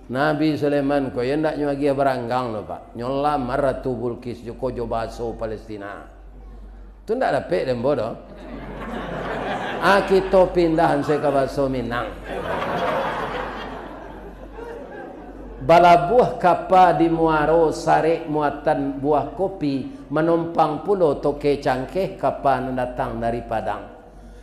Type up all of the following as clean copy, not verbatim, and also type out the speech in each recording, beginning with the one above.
Nabi Sulaiman ko yan ndak nyo lagi baranggang lo pak. Nyola Ratu Bilqis joko jo baso Palestina. Tu ndak dapat dem bodoh. Kita pindahan saya ke baso Minang. Bala buah kapa di Muaro sare muatan buah kopi menumpang pulo toke cangkeh kapa datang dari Padang.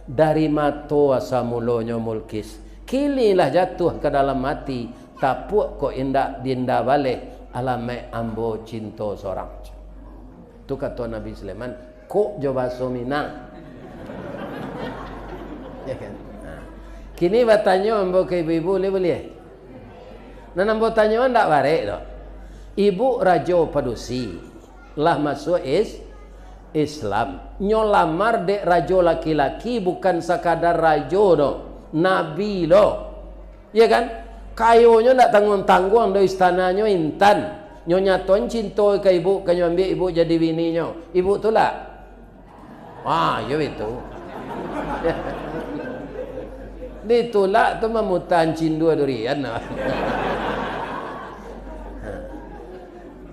Dari mato asa mulonyo Bilqis. Kililah jatuh ke dalam mati, tapuk ko indak dinda balik alame ambo cinto sorang. Tu kata Nabi Sulaiman, kok jo baso Minang. Ya kan? Kini bertanya ambo ke ibu-ibu boleh. Nah ambo tanya ndak barek doh. Ibu rajo padusi lah masuk Islam. Nyolamar dek rajo laki-laki bukan sekadar rajo doh. Nabi lo, ya kan? Kayunya ndak tanggung-tanggung do istananya Intan. Nyonya ton cinta ke ibu, kanyo ambil ibu jadi bininya. Ibu tu lah. Wah, yo itu. Ditolak tu memutan cindua durian.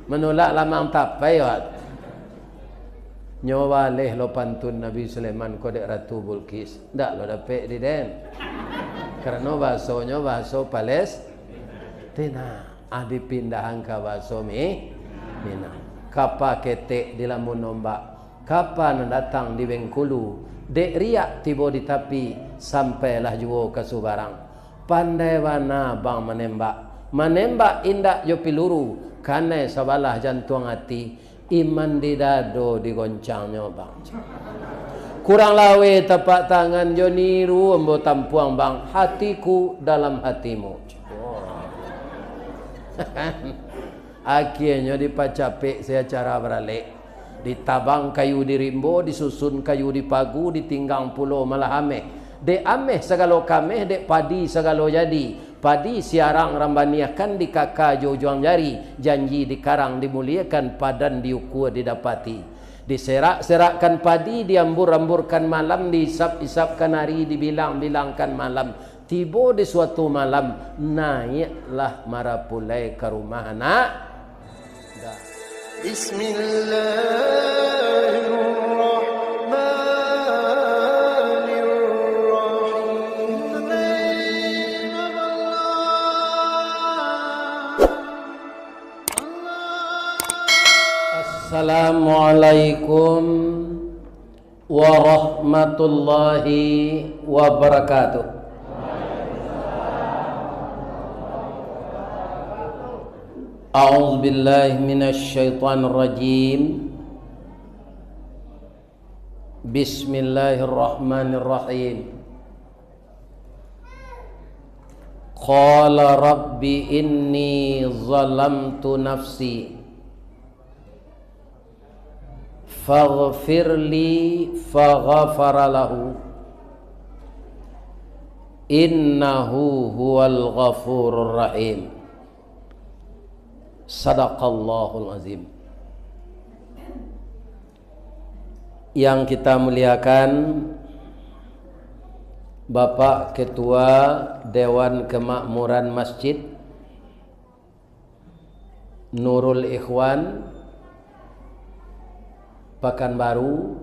Menolak lamang tapai wat. Nyawa leh lo pantun Nabi Sulaiman kodek Ratu Bilqis. Ndak lo dapat di den. Karena bahasonya bahaso Palestina. Dipindahan ke bahaso Minang. Kapa ketek di lamun nombak. Kapan datang di Bengkulu. Dek riak tiba di tapi sampailah juga ke Subarang. Pandai wana bang menembak. Menembak indak jo piluru. Karena sabalah jantung hati. Iman di dado digoncangnya bang. Kurang lawe tapak tangan jo niru embo tampuang bang. Hatiku dalam hatimu. Akhirnya dipacapek saya cara beralik. Ditabang kayu di rimbo, disusun kayu di pagu, ditinggang pulau malah ameh. Dek ameh segala kameh, dek padi segala jadi. Padi siarang rambaniakan di kakak jojuang jari. Janji dikarang dimuliakan, padan diukur didapati. Diserak-serakkan padi, diambur-amburkan malam, diisap-isapkan hari, dibilang-bilangkan malam. Tiba di suatu malam, naiklah marapulai ke rumah anak. Assalamualaikum warahmatullahi wabarakatuh. A'udzu billahi minasy syaithanir rajim. Bismillahirrahmanirrahim. Qala rabbi inni zalamtu nafsi faghfirli faghfara lahu innahu huwal ghafurur rahim. Sadaqallahul azim. Yang kita muliakan Bapak Ketua Dewan Kemakmuran Masjid Nurul Ikhwan Pekanbaru,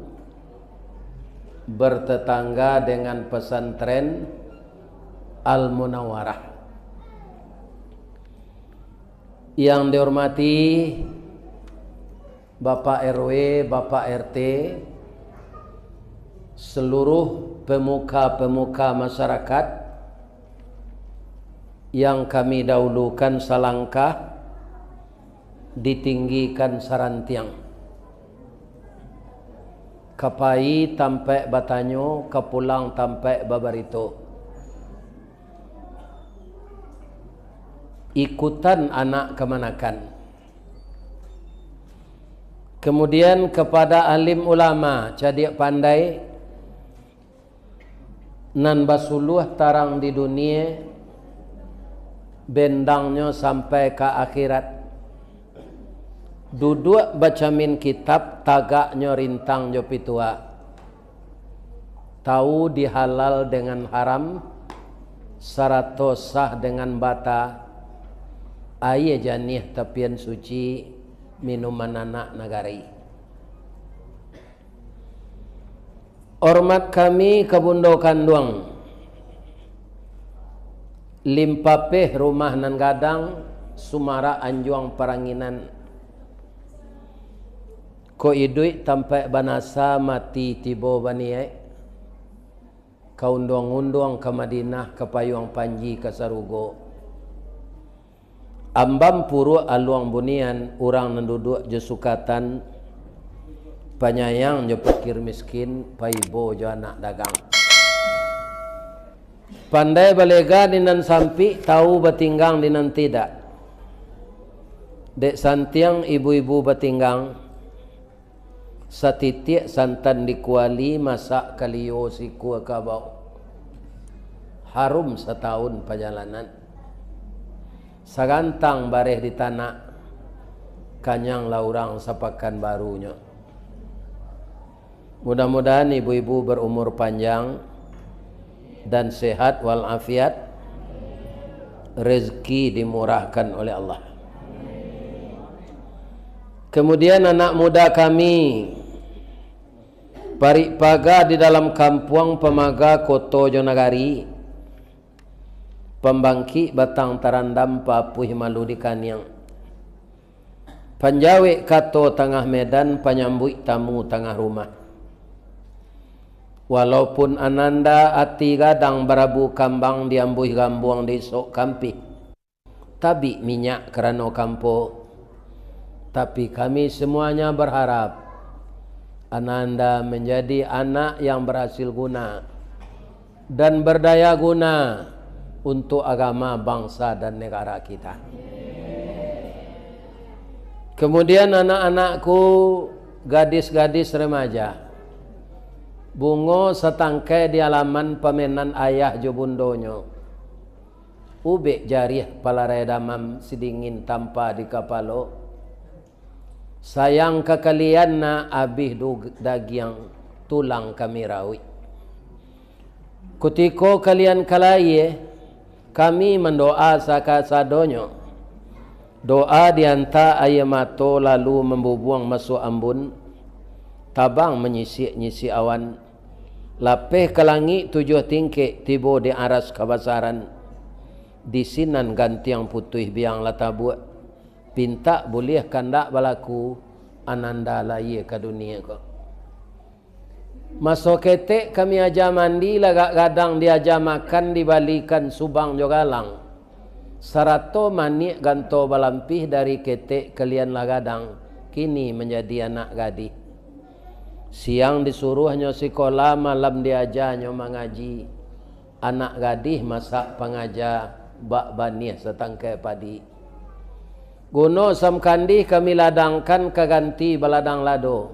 bertetangga dengan pesantren Al-Munawwarah. Yang dihormati Bapak RW, Bapak RT, seluruh pemuka-pemuka masyarakat yang kami dahulukan salangkah, ditinggikan sarantiang. Kapai tampai batanyo, kapulang tampai babarito. Ikutan anak kemanakan. Kemudian kepada alim ulama, cadik pandai, nan basuluh tarang di dunia, bendangnya sampai ke akhirat. Duduk bacamin kitab, tagaknya rintang jopi tua. Tahu dihalal dengan haram, sarato sah dengan bata. air janih tapian suci minuman anak nagari. Hormat kami kabundo kanduang limpapeh rumah nan gadang sumara anjuang paranginan ko idui tampai banasa mati tibo baniai kaundong-undong ke Madinah ke payung panji ke Sarugo ambam puru aluang bunian urang nenduduk jesukatan panyayang je pikir miskin paibo jo anak dagang pandai balega dinan sampi tahu batinggang dinan tidak dek santiang ibu-ibu batinggang satitik santan dikuali masak kaliyo siku kabau harum setahun perjalanan sagantang bareh di tanah kanyang laurang sapakan barunya. Mudah-mudahan ibu-ibu berumur panjang dan sehat walafiat, rezeki dimurahkan oleh Allah. Kemudian anak muda kami Parikpaga di dalam kampung Pemaga Koto Jonagari Pembangki Batang Tarandam Papuh Malu di Kanyang Panjawe Kato tengah Medan Panyambui tamu tengah rumah. Walaupun ananda ati gadang barabu kambang diambuh gambuang di sok kampi tabi minyak kerana kampo. Tapi kami semuanya berharap ananda menjadi anak yang berhasil guna dan berdaya guna untuk agama, bangsa dan negara kita. Kemudian anak-anakku gadis-gadis remaja bungo setangkai di halaman pemenan ayah jobundonyo ubek jarih palarai damam sidingin tanpa di kapalo sayang kekalian na abih dagiang tulang kami rawi kutiko kalian kalaye kami mendoa sakasadonyo doa dianta ayamato lalu membubuang masuk ambun tabang menyisik-nyisik awan lapeh ke langit 7 tingkik tibo di aras kabasaran disinan gantiang putih biang latabuat pinta boleh kandak balaku ananda laye ke dunia ko masuk ketek kami aja mandi lagak gadang diaja makan dibalikan subang jogalang sarato manik ganto balampih dari ketek kalian lagadang kini menjadi anak gadis. Siang disuruhnya sekolah, malam diajarnya mengaji. Anak gadis masak pengajar bak banih setangkai padi. Guno samkandi kami ladangkan kaganti baladang lado.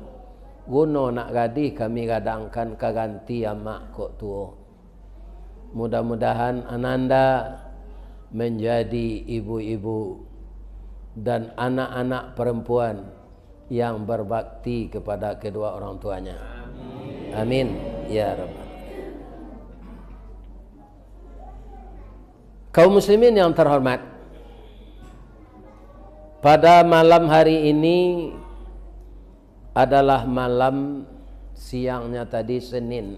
Guno nak gadis kami gadangkan kaganti amak kok tuo. Mudah-mudahan ananda menjadi ibu-ibu dan anak-anak perempuan yang berbakti kepada kedua orang tuanya. Amin. Ya Rabbal. Kaum muslimin yang terhormat, pada malam hari ini adalah malam siangnya tadi Senin.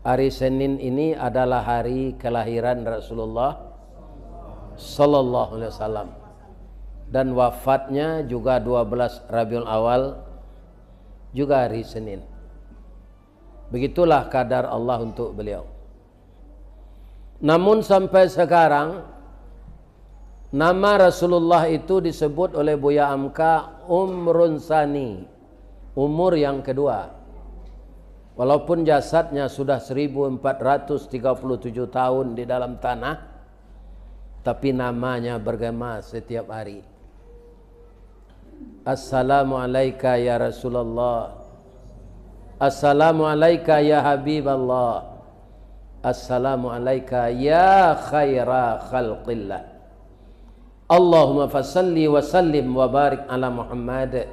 Hari Senin ini adalah hari kelahiran Rasulullah sallallahu alaihi wasallam. Dan wafatnya juga 12 Rabiul Awal juga hari Senin. Begitulah kadar Allah untuk beliau. Namun sampai sekarang nama Rasulullah itu disebut oleh Buya Amka umrun sani, umur yang kedua. Walaupun jasadnya sudah 1437 tahun di dalam tanah, tapi namanya bergema setiap hari. Assalamualaikum ya Rasulullah. Assalamualaikum ya Habiballah. Assalamualaikum ya khaira khalqillah. Allahumma fasalli wa sallim wa barik ala Muhammad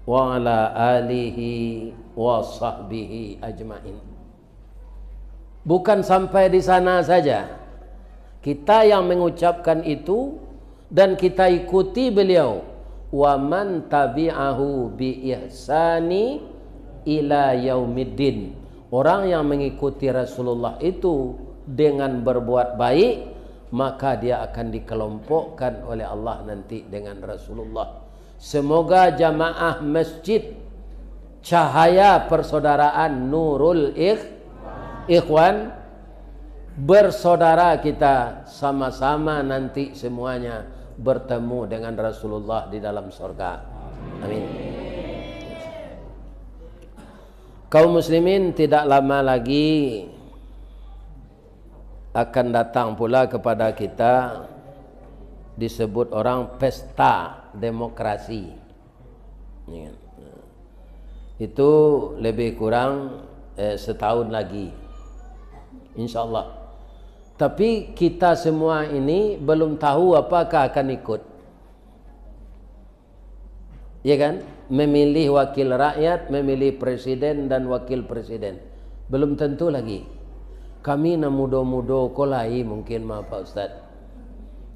wa ala alihi wa sahbihi ajmain. Bukan sampai di sana saja. Kita yang mengucapkan itu dan kita ikuti beliau. Wa man tabi'ahu bi ihsani ila yaumiddin. Orang yang mengikuti Rasulullah itu dengan berbuat baik, maka dia akan dikelompokkan oleh Allah nanti dengan Rasulullah. Semoga jamaah masjid cahaya persaudaraan Nurul Ikhwan bersaudara kita sama-sama nanti semuanya bertemu dengan Rasulullah di dalam surga. Amin. Kaum muslimin, tidak lama lagi akan datang pula kepada kita disebut orang pesta demokrasi. Itu lebih kurang setahun lagi, InsyaAllah. Tapi kita semua ini belum tahu apakah akan ikut, ya kan? Memilih wakil rakyat, memilih presiden dan wakil presiden, belum tentu lagi. Kami na mudo-mudo kolai mungkin mah Pak Ustaz.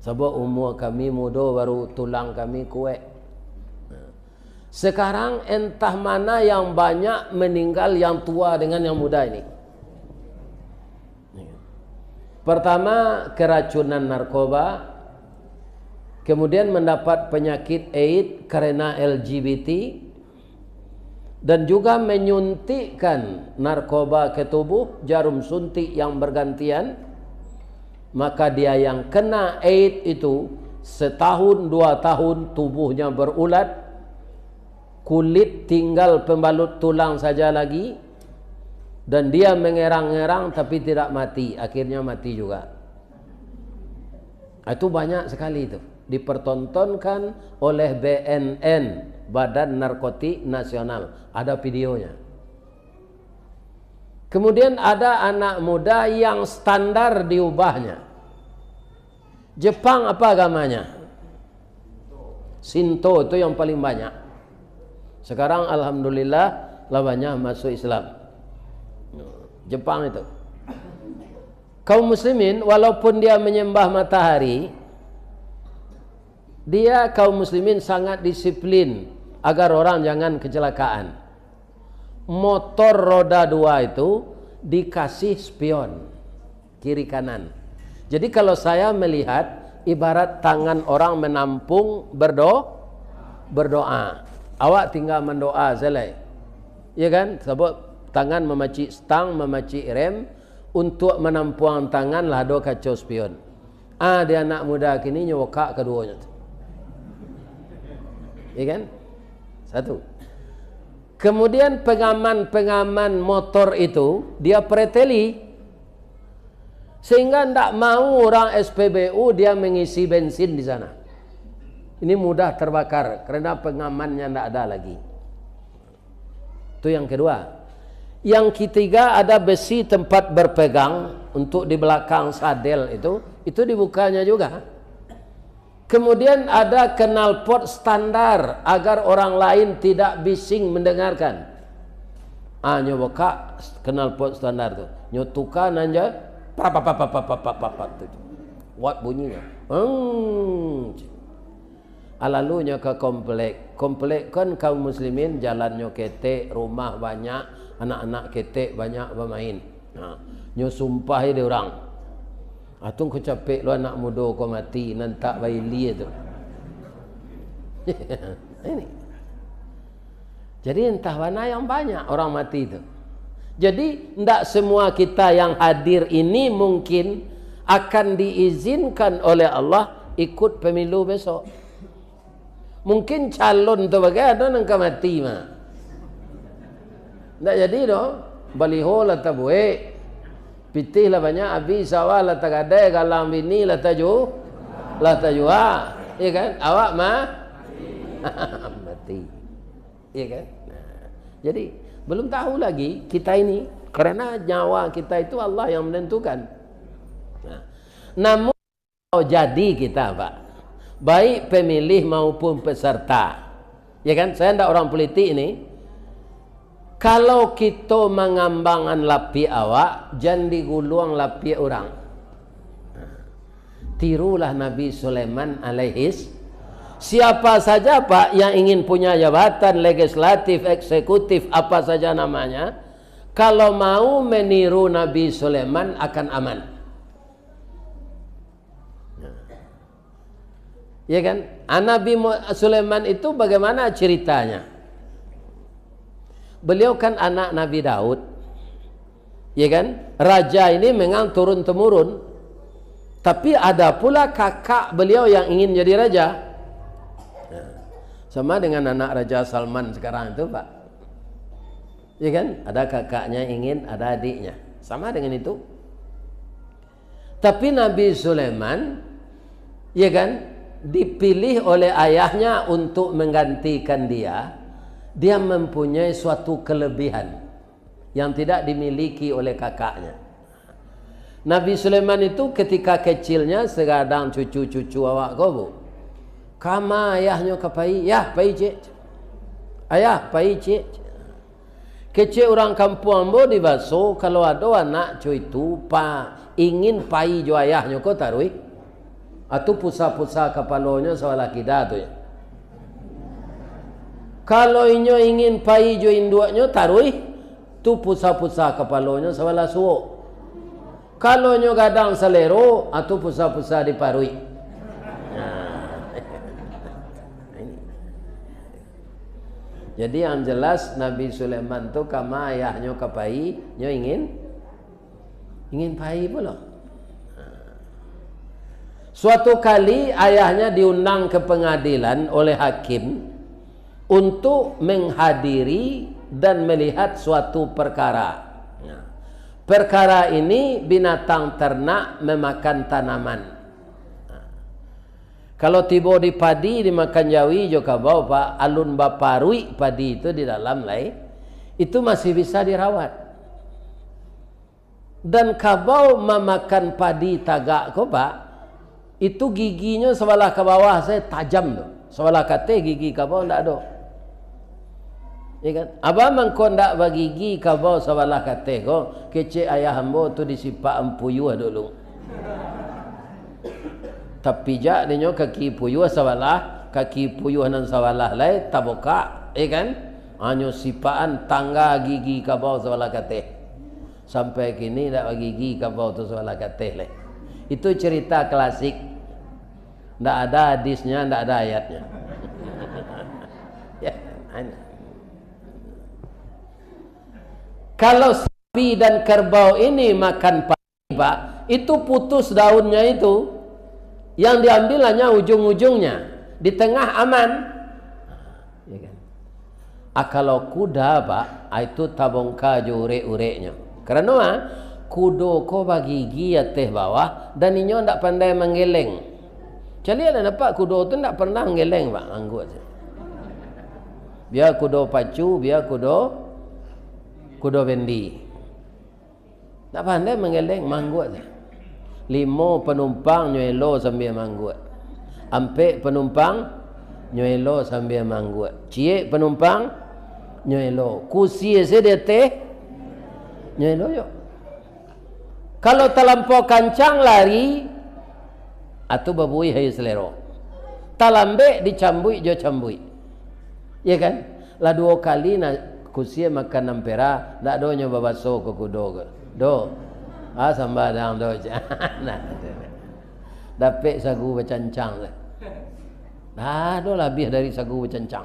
Sebab umur kami mudo, baru tulang kami kuat. Sekarang entah mana yang banyak meninggal, yang tua dengan yang muda ini. Pertama, keracunan narkoba. Kemudian mendapat penyakit AIDS karena LGBT. Dan juga menyuntikkan narkoba ke tubuh, jarum suntik yang bergantian. Maka dia yang kena AIDS itu setahun 2 tahun tubuhnya berulat, kulit tinggal pembalut tulang saja lagi, dan dia mengerang-erang tapi tidak mati, akhirnya mati juga. Itu banyak sekali itu dipertontonkan oleh BNN, Badan Narkotik Nasional, ada videonya. Kemudian ada anak muda yang standar diubahnya. Jepang apa agamanya? Shinto, itu yang paling banyak. Sekarang alhamdulillah lawannya masuk Islam. Jepang itu. Kaum muslimin walaupun dia menyembah matahari, dia kaum muslimin sangat disiplin agar orang jangan kecelakaan. Motor roda 2 itu dikasih spion kiri kanan. Jadi kalau saya melihat ibarat tangan orang menampung berdoa. Awak tinggal mendoa selai. Ya kan? Sebab tangan memacik stang, memacik rem, untuk menampung tangan lah do kacau spion. Dia anak muda kini nyokak keduanya. Ya kan? Satu. Kemudian pengaman-pengaman motor itu dia preteli, sehingga tidak mau orang SPBU dia mengisi bensin di sana. Ini mudah terbakar karena pengamannya tidak ada lagi. Itu yang kedua. Yang ketiga, ada besi tempat berpegang untuk di belakang sadel itu dibukanya juga. Kemudian ada knalpot standar agar orang lain tidak bising mendengarkan. Nyoboka knalpot standar tu, nyotukan aja, buat bunyinya. Lalunya ke komplek. Komplek kan kaum muslimin jalannya ketek, rumah banyak, anak-anak ketek banyak bermain. Nyo sumpah dia orang. Atung ku capek lu anak muda kau mati nantak baili itu. Ini. Jadi entah mana yang banyak orang mati itu. Jadi tidak semua kita yang hadir ini mungkin akan diizinkan oleh Allah ikut pemilu besok. Mungkin calon tu bagai ada nangka mati mah. Tak jadi doh. Baliho lah tabuek. Pitih lah banyak, habis sawah lah tak ada, galang bini lah taju, iya kan? Awak mah mati, iya kan? Jadi belum tahu lagi kita ini, karena nyawa kita itu Allah yang menentukan. Namun jadi kita Pak, baik pemilih maupun peserta, ya kan? Saya tidak orang politik ini. Kalau kita mengambangan lapi awak, jangan diguluang lapi orang. tirulah Nabi Sulaiman alaihis. Siapa saja Pak yang ingin punya jabatan legislatif, eksekutif, apa saja namanya, kalau mau meniru Nabi Sulaiman akan aman. Ya kan? Nabi Sulaiman itu bagaimana ceritanya? Beliau kan anak Nabi Daud. Ya kan? Raja ini memang turun-temurun. Tapi ada pula kakak beliau yang ingin jadi raja. Sama dengan anak Raja Salman sekarang itu Pak. Ya kan? Ada kakaknya ingin, ada adiknya. Sama dengan itu. Tapi Nabi Sulaiman, ya kan, dipilih oleh ayahnya untuk menggantikan dia. Dia mempunyai suatu kelebihan yang tidak dimiliki oleh kakaknya. Nabi Sulaiman itu ketika kecilnya segadang cucu-cucu awak kau bu. Kama ayahnya kapai, ya pai cik. Ayah pai cik. Kecil orang kampung ambo di Baso, kalau ada anak cuy itu ingin pai jo ayahnya kau tarui. Atau pusa-pusa kepalanya soal akidah tu ya. Kalau inyo ingin pai jo induaknya tarui, tu pusa-pusa kepalanya soal suo. Kalau inyo gadang selero, atau pusa-pusa diparui. Jadi yang jelas Nabi Sulaiman tu kama ayahnya kapai, nyo ingin pai pula. Suatu kali ayahnya diundang ke pengadilan oleh hakim untuk menghadiri dan melihat suatu perkara. Perkara ini binatang ternak memakan tanaman. Kalau tiba di padi dimakan jawi juga bau Pak, alun baparui padi itu di dalam lai, itu masih bisa dirawat. Dan kabau memakan padi tagak ko Pak, itu giginya sebelah ke bawah saya tajam tu. Sebelah kate gigi kabau ndak ada. Ya kan? Abang mangko ndak bagi gigi kabau sebelah kate ko, kece ayah hambo tu disipak empuyu dulu. Tapi jak dia kaki puyuh sebelah, kaki puyuh nan sebelah lai taboka, kan? Hanya sipaan tangga gigi kabau sebelah kateh. Sampai kini tak bagi gigi kabau tu sebelah kateh lai. Itu cerita klasik. Tak ada hadisnya, tak ada ayatnya. Ya, kalau sapi dan kerbau ini makan padi, Pak, itu putus daunnya itu. Yang diambil hanya ujung-ujungnya, di tengah aman. Ya kan? Kalau kuda Pak, itu tabongka jo urek-ureknya. Karena kudo ko bagi gigi teh bawah dan inyo ndak pandai menggeleng. Cali ada nampak kudo tu ndak pernah menggeleng Pak, anggut. Biar kudo pacu, biar kudo bendi. Tak pandai menggeleng, manggut. 5 penumpang nyuelo sambil manggut. Ampe penumpang nyuelo sambil manggut. Cie penumpang nyuelo. Kursi dia teh nyuelo yo. Kalau terlampau kancang lari atau babui hai selero. Talambe dicambui jo cambui. Ya kan? Lah 2 kali na kursi makan nampera, ndak do nyo babaso ke kudo ke. Do. Sambadang do nah, dapat sagu bercancang lah. Ada lebih dari sagu bercancang.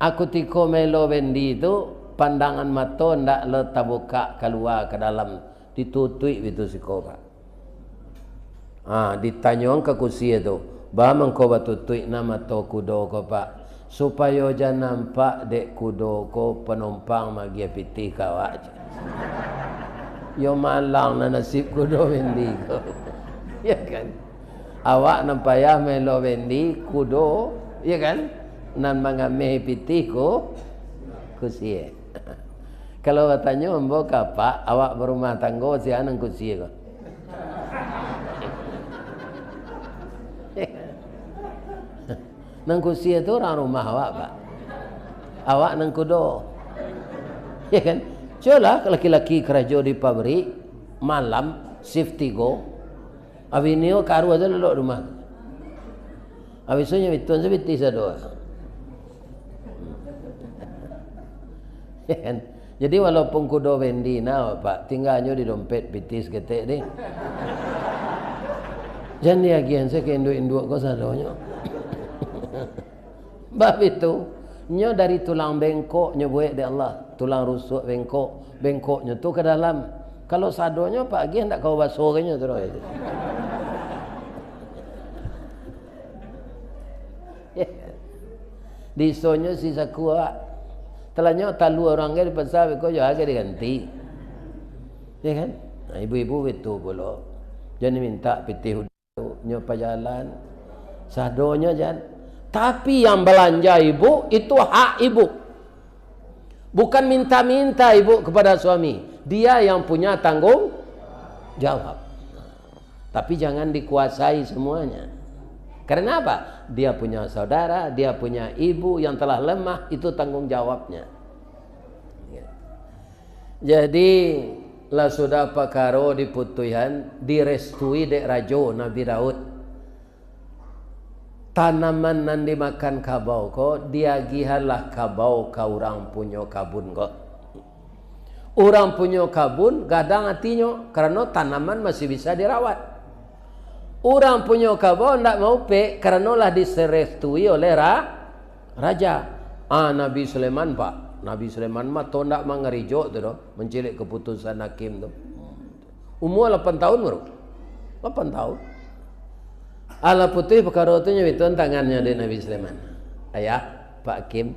Aku tiko melo bendi itu pandangan mata ndak le tabuka keluar ke dalam ditutui itu siko Pak. Ditanyong ke kursi itu, ba mengko batutui nama to kudo ko Pak, supaya jangan nampak dek kudo ko penumpang magi piti kawak. Yo malang na nasib kudo bendi ko. Ya kan? Awak nampayah melo bendi kudo, ya kan? Nan mangame piti ko kusie. Kalau katanya mbok Pak, awak berumah tangga si anang kusie ko. Nang kusie itu orang rumah awak Pak. Awak nang kudo. Ya kan? Cobalah laki-laki kerja di pabrik malam shift 3 Abi ni karu aja lelok rumah. Abi sonya bitun sebiti sado. Jadi walaupun kudo vendi na Pak, tinggalnya di dompet pitis ketek deh. Jangan diagian saya ke induk-induk kau sadonya. Bab itu, nyo dari tulang bengkok nyo buat de Allah, tulang rusuk bengkoknya tu ke dalam. Kalau sadonya Pak Agi hendak kau basuh kenya terus. Di sonyo sisa kuat. Telahnya talu orang ke di pasar kau jo harga diganti. Ya kan? Nah, ibu-ibu itu pula. Jangan minta pitih nyo pajalan. Sadonya jangan. Tapi yang belanja ibu itu hak ibu. Bukan minta-minta ibu kepada suami. Dia yang punya tanggung jawab. Tapi jangan dikuasai semuanya. Karena apa? Dia punya saudara, dia punya ibu yang telah lemah, itu tanggung jawabnya. Jadi lah sudah pakaro diputuyan direstui dek rajo Nabi Daud. Tanaman nan dimakan kabau ko diagihanlah kabau ka orang punya kabun ko. Orang punya kabun gadang hatinya karena tanaman masih bisa dirawat. Orang punya kabau tidak mau pe karena lah diserestui oleh raja. Nabi Sulaiman Pak. Nabi Sulaiman mah to ndak mangarijo tu doh, mencilik keputusan hakim tu. Umur 8 tahun baru. 8 tahun. Ala putih perkara tu nyawitun tangannya di Nabi Sulaiman. Ayah, Pak Hakim.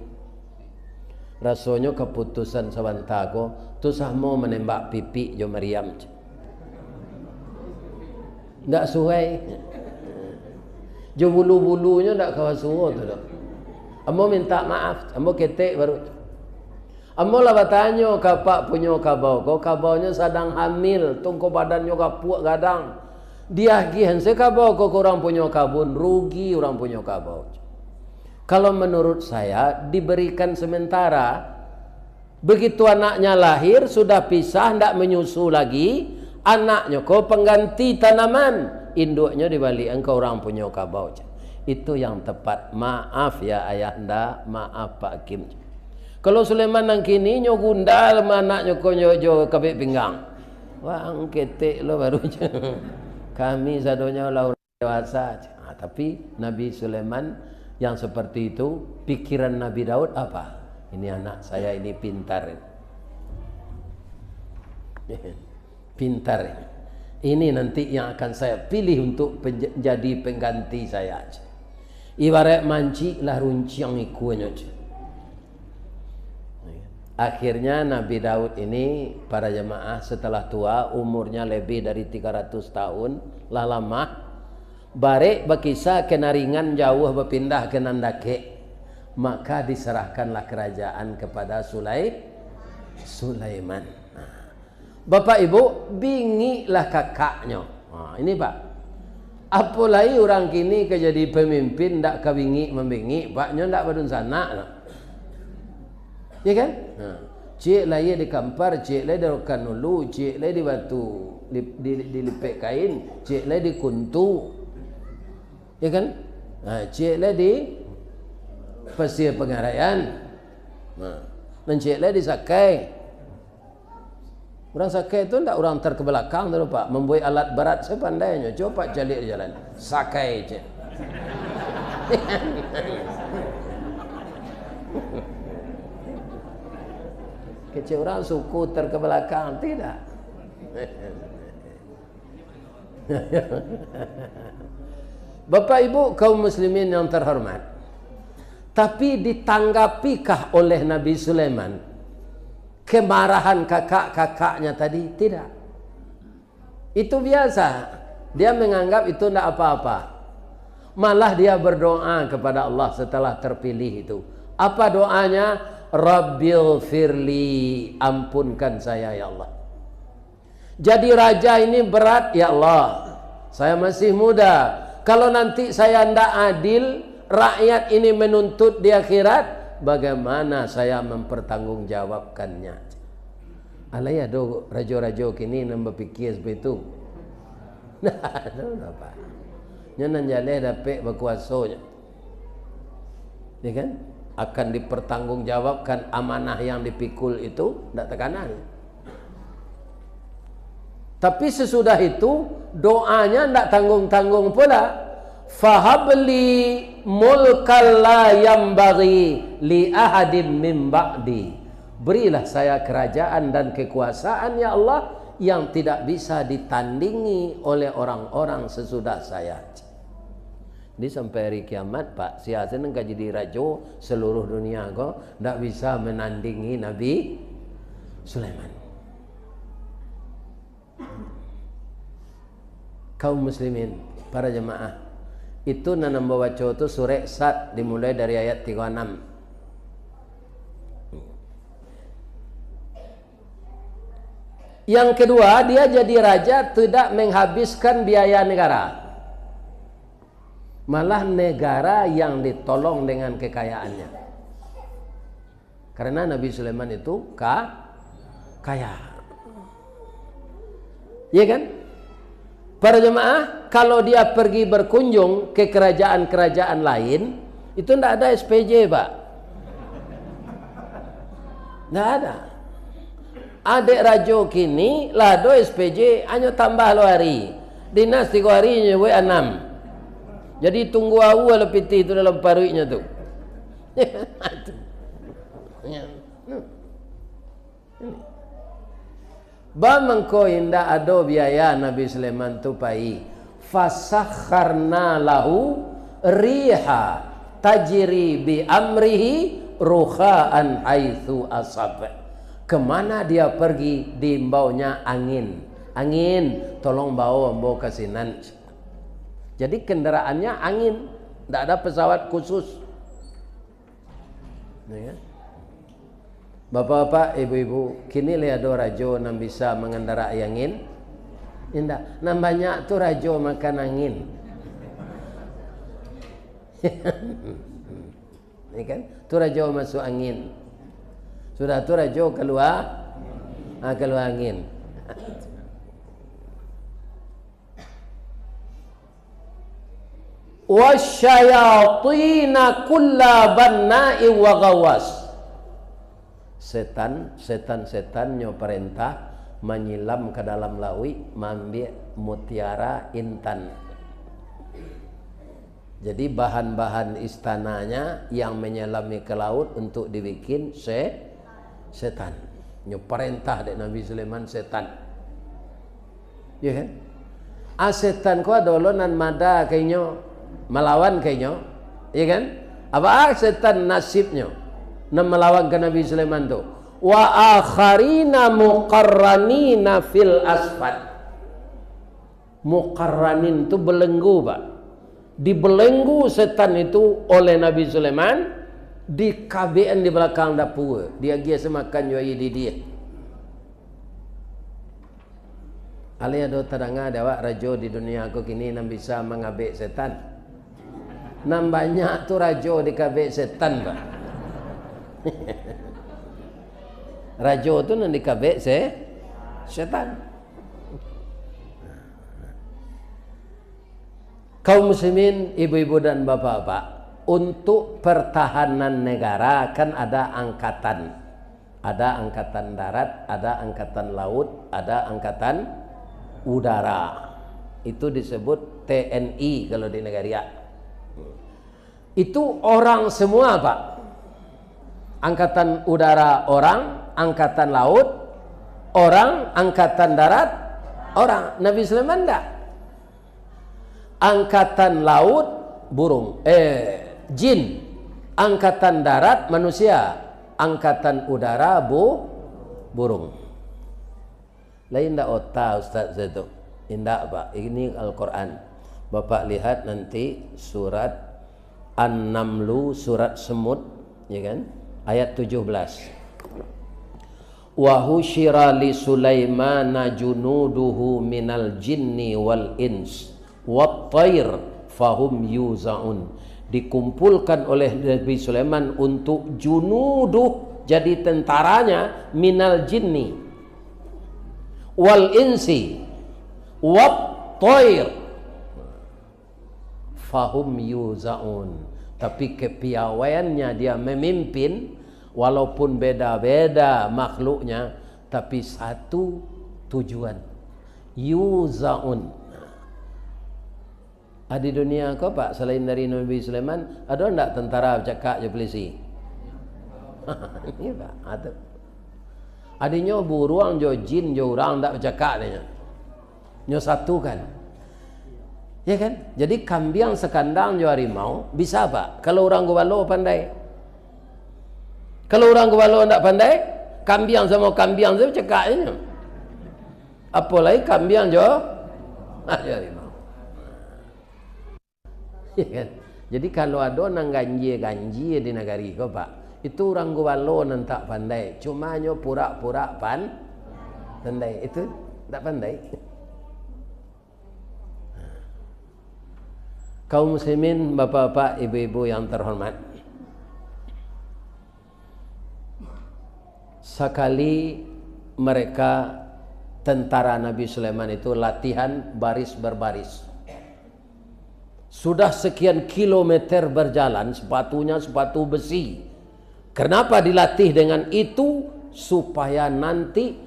Rasanya keputusan sabantago tu sama menembak pipi jo Maryam. Ndak suai. Jo bulu-bulunya ndak kawa suruh tu doh. Ambo minta maaf, ambo ketek baru. Ambo lah bertanya kapak punya kabau, kau kabaunya sedang hamil, tunggu badannya kapuak gadang. Dia gihan sekabau kau orang punya kabun, rugi orang punya kabau. Kalau menurut saya diberikan sementara, begitu anaknya lahir sudah pisah, ndak menyusu lagi, anaknya kau pengganti tanaman, induknya dibalik engkau orang punya kabau. Itu yang tepat. Maaf ya ayah anda, maaf Pak Hakim. Kalau Sulaiman nang kini nyo gundal anaknya ko nyo kabeh pinggang. Wah ketek lo baru. Kami sadonya lah orang dewasa. Tapi Nabi Sulaiman yang seperti itu, pikiran Nabi Daud apa? Ini anak saya ini pintar. Pintar. Ini nanti yang akan saya pilih untuk menjadi pengganti saya. Ibarat manci lah runcing ikunya. Akhirnya Nabi Daud ini para jemaah setelah tua, umurnya lebih dari 300 tahun, lah lama barek berkisah kenaringan jauh berpindah ke Nandake, maka diserahkanlah kerajaan kepada Sulaiman. Bapak Ibu, bingilah kakaknya. Ini Pak, apalagi orang kini ke jadi pemimpin ndak kebingi membingi, paknya ndak badun sana lah. Ya kan? Cik lah ia dikampar, cik lah dirokan ulu, cik lah di batu, dilipek kain, cik lah di kuntu. Ya kan? Cik lah di pasir pengaraian. Dan cik lah disakai. Orang sakai itu tidak orang terkebelakang tu Pak, membuat alat berat sepandainya. Coba calik di jalan. Sakai cik. Kecil orang suku terkebelakang tidak. Bapak Ibu kaum muslimin yang terhormat, tapi ditanggapikah oleh Nabi Sulaiman kemarahan kakak-kakaknya tadi? Tidak. Itu biasa. Dia menganggap itu tidak apa-apa. Malah dia berdoa kepada Allah setelah terpilih itu. Apa doanya? Rabbil firli, ampunkan saya ya Allah. Jadi raja ini berat ya Allah. Saya masih muda. Kalau nanti saya tidak adil, rakyat ini menuntut di akhirat, bagaimana saya mempertanggungjawabkannya? Alaya do rajo-rajo kini nambah pikir seperti itu. Nah, apa? Nyanan jaleh dapat berkuasanya. Ya kan? Akan dipertanggungjawabkan amanah yang dipikul itu, tidak tekanan. Tapi sesudah itu doanya tidak tanggung-tanggung pula. Fahabli mulkal la yambaghi li ahadim min ba'di. Berilah saya kerajaan dan kekuasaan ya Allah yang tidak bisa ditandingi oleh orang-orang sesudah saya. Ini sampai hari kiamat Pak, siasa nengka jadi raja seluruh dunia kok tidak bisa menandingi Nabi Sulaiman. Kaum muslimin, para jemaah, itu nanam baca itu surah Sad dimulai dari ayat 36. Yang kedua, dia jadi raja tidak menghabiskan biaya negara. Malah negara yang ditolong dengan kekayaannya. Karena Nabi Sulaiman itu kaya. Iya kan? Para jemaah, kalau dia pergi berkunjung ke kerajaan-kerajaan lain, itu tidak ada SPJ, Pak. Tidak ada. Adik rajo kini, lado SPJ, hanya tambah lo hari. Dinas 3 hari, nyewe 6. Jadi tunggu awal lepiti itu dalam paruiknya tu. Bamangko indah ada biaya Nabi Sulaiman tu pai. Fasakharna lahu riha tajri bi amrihi ruhaan haitsu asab. Kemana dia pergi diimbaunya angin. Angin tolong bawa kasinan. Jadi kendaraannya angin, tidak ada pesawat khusus. Ya. Bapak-bapak, ibu-ibu, kini lihat ada rajo yang bisa mengendarai angin. Indah, namanya tu rajo makan angin. Ini kan, tu rajo masuk angin. Sudah tu rajo keluar, keluar angin. Wasyayatina kulla banna'i wa gawas. Setan nyo perintah menyilam ke dalam laut mengambil mutiara intan. Jadi bahan-bahan istananya yang menyelami ke laut untuk dibikin setan. Nyo perintah dek Nabi Sulaiman setan. Ya kan? Setan ko adolonan mada kainyo melawan kayaknya, ya kan? Apa setan nasibnya nak melawan ke Nabi Sulaiman tu? Wa akharina muqarranina fil asfad. Muqarranin tu belenggu, Pak. Dibelenggu setan itu oleh Nabi Sulaiman di KBN di belakang dapur. Dia gias makan juai di dia. Alih ada terangah dawak rajo di dunia aku kini nam bisa mengabek setan. Nam banyak tu rajo di kabek setan, Pak. Rajo tu nan di kabek setan. Kaum muslimin, ibu-ibu dan bapak-bapak, untuk pertahanan negara kan ada angkatan. Ada angkatan darat, ada angkatan laut, ada angkatan udara. Itu disebut TNI kalau di negara. Itu orang semua, Pak. Angkatan udara orang, angkatan laut orang, angkatan darat orang. Nabi Sulaiman enggak. Angkatan laut burung, jin. Angkatan darat manusia, angkatan udara burung. Lain enggak otak Ustaz itu. Indah, Pak. Ini Al-Qur'an. Bapak lihat nanti surat An-Namlu, surat semut, ya kan? Ayat 17. Wa husyira li Sulaimana junuduhu minal jinni wal ins wat thair fahum yuzaun. Dikumpulkan oleh Nabi Sulaiman untuk junuduh, jadi tentaranya, minal jinni wal insi wat toir fahum yuzaun, tapi kepiawaiannya dia memimpin walaupun beda-beda makhluknya, tapi satu tujuan, yuzaun. Di dunia kau pak selain dari Nabi Sulaiman ada enggak tentara cakap je polisi? Ini pak ada. Adinyo buruang jo jin jo orang enggak bercakap dia. Nyo satu kan. Ya kan? Jadi kambing sekandang jo harimau bisa pak? Kalau orang gobalo pandai. Kalau orang gobalo enggak pandai, kambing sama kambing tu bercakap dia. Apalagi kambing jo harimau. Ya kan? Jadi kalau ada nang ganji di negari kau pak, itu orang gobalo nan tak pandai, cuma nyo pura-pura pandai, itu tak pandai. Kaum muslimin, bapak-bapak, ibu-ibu yang terhormat, sekali mereka tentara Nabi Sulaiman itu latihan baris berbaris. Sudah sekian kilometer berjalan, sepatunya sepatu besi. Kenapa dilatih dengan itu? Supaya nanti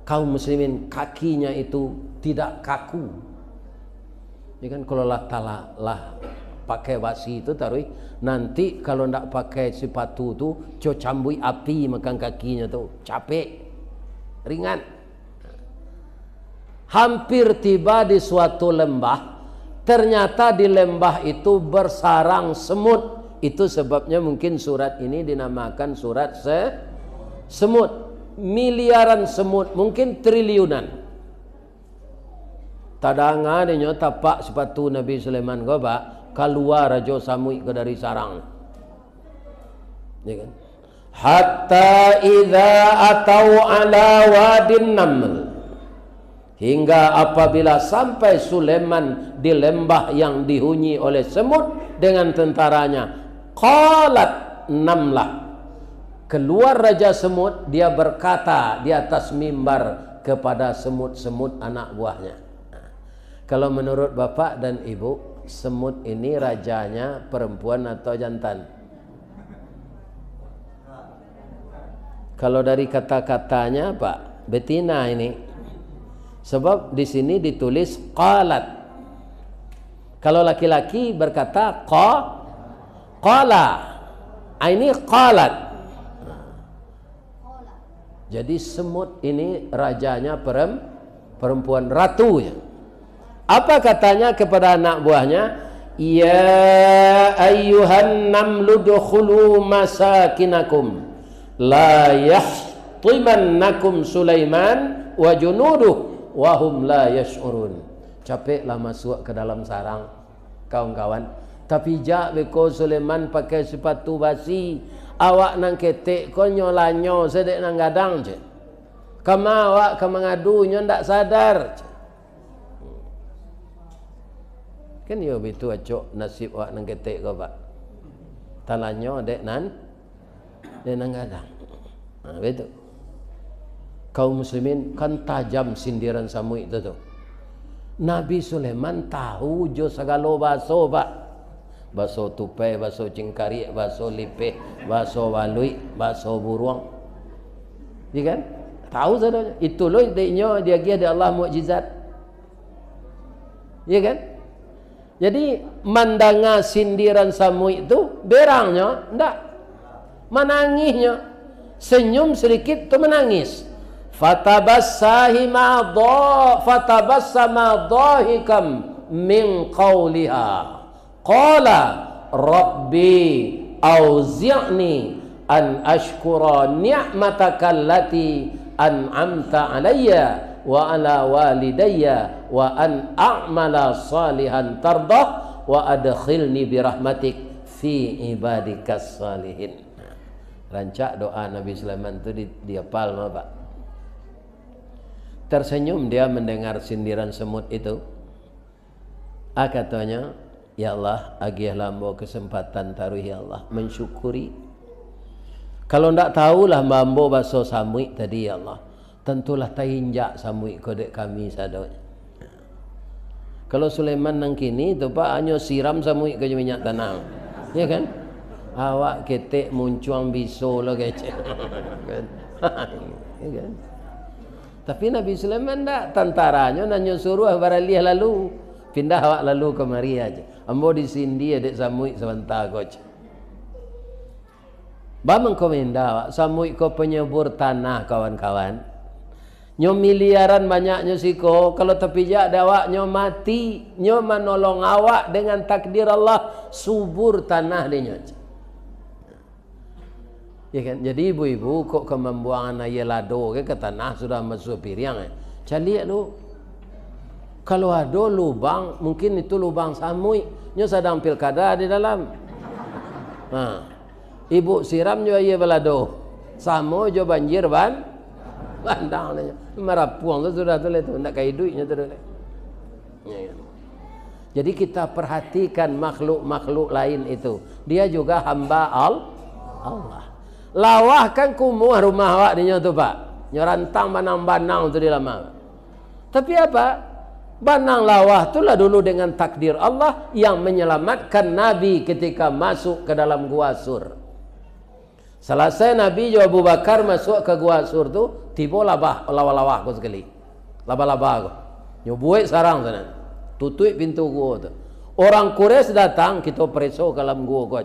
kaum muslimin kakinya itu tidak kaku. Ini kan kalau lah pakai basi itu taruh, nanti kalau tidak pakai sepatu tu, cambui api makan kakinya tu, capek, ringan. Hampir tiba di suatu lembah. Ternyata di lembah itu bersarang semut. Itu sebabnya mungkin surat ini dinamakan surat semut. Miliaran semut, mungkin triliunan. Tadanga dia tapak sepatu Nabi Sulaiman kau pak, keluar raja samui ke dari sarang. Ya kan? Hatta idza atau ala wadin naml, hingga apabila sampai Sulaiman di lembah yang dihuni oleh semut dengan tentaranya, qalat namlah, keluar raja semut, dia berkata di atas mimbar kepada semut-semut anak buahnya. Kalau menurut bapak dan ibu, semut ini rajanya perempuan atau jantan? Kalau dari kata-katanya pak, betina ini. Sebab di sini ditulis qalat. Kalau laki-laki berkata qala. Ini qalat. Jadi semut ini rajanya perempuan, ratunya. Apa katanya kepada anak buahnya? Ya ayyuhan namlu dukhulu masakinakum la yahtimannakum Sulaiman wa junuduh wahum la yash'urun. Capeklah masuk ke dalam sarang kawan-kawan, tapi jak beko Sulaiman pakai sepatu basi, awak nang ketek ko nyolanyo sedek nang gadang je. Kama awak ke mengadu nyo ndak sadar. Kan yo betu acok nasib awak nang ketek ko pak. Talanyo dek nang gadang. Nah, betul. Kaum muslimin kan tajam sindiran samui itu tu. Nabi Sulaiman tahu jo segala baso pak. Baso tupai, baso cingkari, baso lipeh, baso walui, baso buruang. Iya kan? Tahu saja. Itu loh dia dia Allah mukjizat. Iya kan? Jadi mandanga sindiran samui itu berangnya ndak. Menangisnya. Senyum sedikit tu menangis. Fatabassama dhahikam min qawliha qala rabbi auzi'ni an ashkura ni'mataka allati an'amta alayya wa ala walidayya wa an a'mala salihan tardah wa adkhilni birahmatik fi ibadikas salihin. Rancak doa Nabi Sulaiman itu dia palma pak. Tersenyum dia mendengar sindiran semut itu. Katanya, ya Allah, agih lambo kesempatan taruh ya Allah mensyukuri. Kalau ndak tahulah mambo baso samui tadi ya Allah, tentulah tainjak samui kodek kami sadonya. Kalau Sulaiman nang kini tu Pak hanya siram samui ke minyak tanah. Ya kan? Awak ketek muncuang biso lah kecek. Kan? Ya kan? Tapi Nabi Sulaiman tak, tentaranya nanya suruh baralih lalu. Pindah awak lalu kemari aja. Ambo di sini adek samui sebentar coach. Bamang komenda awak samui ko penyebur tanah kawan-kawan. Nyo miliaran banyaknya siko, kalau terpijak awak nyo mati, nyo menolong awak dengan takdir Allah, subur tanah dia. Ya kan? Jadi ibu-ibu kok ke membuangan air lado ke tanah sudah masuk piring. Cari lu. Kalau ada lubang, mungkin itu lubang samui, nyo sedang pilkada di dalam. Nah, ibu siram nyo air balado, samo jo banjir bandang dia. Merapuang tu sudah tu nak kai duitnya tu. Ya. Jadi kita perhatikan makhluk-makhluk lain itu. Dia juga hamba Allah. Lawah kan kumuh rumah awak dinya tu Pak. Nyorantang banang-banang tu di lama. Tapi apa? Banang lawah itulah dulu dengan takdir Allah yang menyelamatkan Nabi ketika masuk ke dalam gua Sur. Selesai Nabi Abu Bakar masuk ke gua Sur tu, tiba lawah-lawah ko sekali. Laba-laba ko. Nyobuai sarang sana. Tutup pintu gua tu. Orang Quraisy datang, kita preso ke dalam gua ko.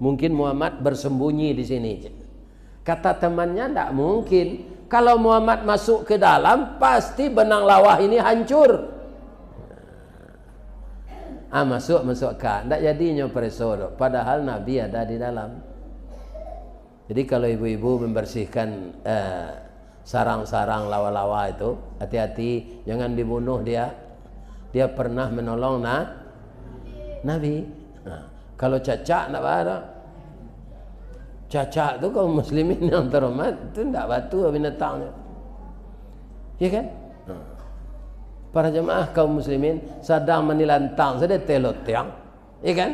Mungkin Muhammad bersembunyi di sini. Kata temannya tidak mungkin. Kalau Muhammad masuk ke dalam, pasti benang lawah ini hancur. Masuk kak. Tak jadinya preso. Padahal Nabi ada di dalam. Jadi kalau ibu-ibu membersihkan sarang-sarang lawa-lawa itu, hati-hati jangan dibunuh dia. Dia pernah menolong Nabi. Kalau cacak tak ada. Cacak tu kaum muslimin yang terhormat itu tidak batu binatangnya. Ya kan? Para jemaah kaum muslimin sedang menilantang sedang telot tiang. Ya kan?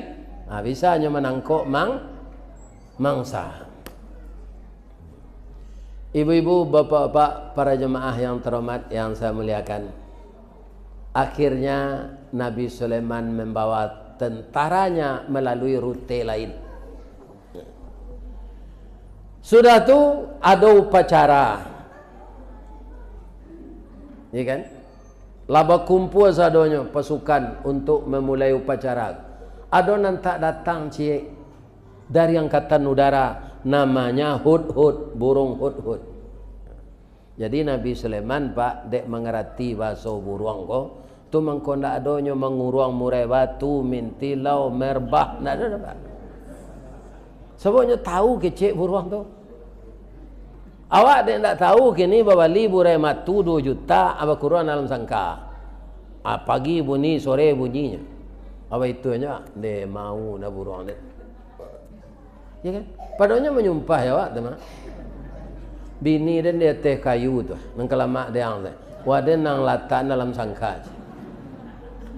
Bisa hanya menangkuk mangsa. Ibu-ibu, bapak-bapak, para jemaah yang terhormat yang saya muliakan. Akhirnya Nabi Sulaiman membawa tentaranya melalui rute lain. Sudah tu ada upacara. Ya kan? Laba kumpul sadonyo pasukan untuk memulai upacara. Ada nanti datang cie dari angkatan udara, namanya hudhud, burung hudhud. Jadi Nabi Sulaiman Pak dek mengerti bahasa burung ko, tu mengkondak adonyo menguruang murai batu, mintilau, merbah, nak ada Pak. Sebabnya tahu kecek burung tu. Awak dek tak tahu kini babali burai matu 2 juta apa Quran dalam sangka. Pagi bunyi, sore bunyinya. Apa itunya? Dia mau nak burung dek. Ya kan? Padahal menyumpah ya Wak teman. Bini dan dia teh kayu tu, nang kelamak dia ang teh. Waden nang latan dalam sangka.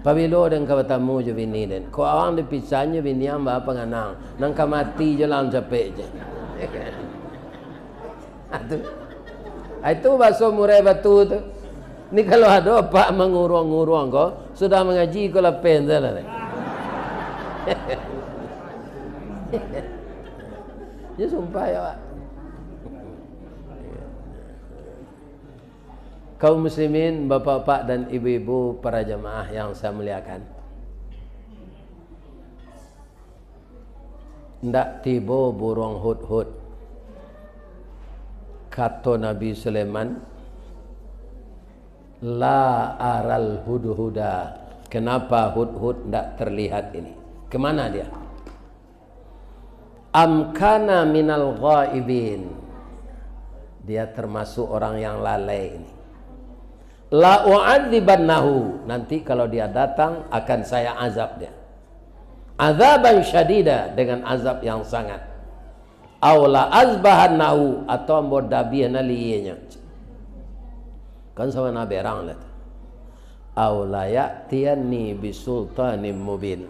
Pabilo dan kawatamu je bini den. Ko awang dipisahnya bini ang ba penganang, nang kamati je dalam capek je. Itu bahasa murai batu tu. Ni kalau ada pak menguruang-nguruang ko, sudah mengaji ko lapen dah. Ya sumpah ya Pak. Kaum muslimin, bapak-bapak dan ibu-ibu, para jemaah yang saya muliakan. Ndak tiba burung hudhud. Kata Nabi Sulaiman, la aral hudhuda. Kenapa hudhud ndak terlihat ini? Kemana dia? Amkana minal ghaibin. Dia termasuk orang yang lalai ini. La u'adzibannahu. Nanti kalau dia datang akan saya azab dia. Azaban syadida, dengan azab yang sangat. Aw la azbahannahu, atau ambo dabiana liyenya. Kan sama nabi orang lah. Aw la ya'tiyanni bisultanim mubin.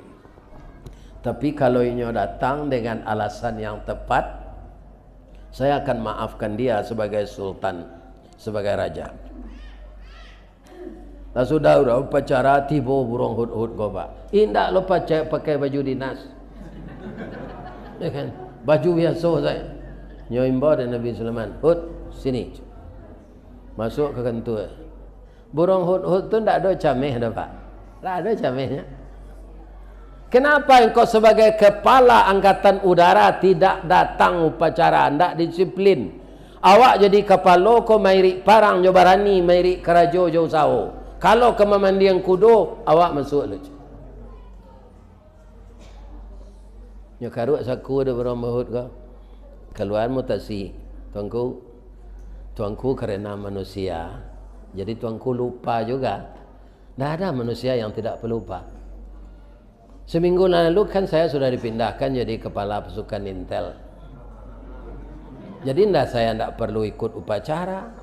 Tapi kalau ini datang dengan alasan yang tepat, saya akan maafkan dia sebagai sultan, sebagai raja. Lah sudah upacara tiba burung hut-hut go pak. Indak lo pakai baju dinas. Ya kan? Baju biasa saya. Nyoimba dan Nabi Sulaiman. Hut sini. Masuk ke kantor. Burung hut-hut tu ndak ada camih dah pak. Tak ada camihnya. Kenapa engkau sebagai kepala angkatan udara tidak datang upacara, ndak disiplin? Awak jadi kepala kau mairik parang jo barani, mairik kerajo jo sawo. Kalau ke memandian kudo, awak masuk lucu. Nya karuk saku ada burung hut kau. Keluar mutasi. Tuanku karena manusia. Jadi tuanku lupa juga. Tidak ada manusia yang tidak pelupa. Seminggu lalu kan saya sudah dipindahkan jadi kepala pasukan Intel. Jadi saya tidak perlu ikut upacara.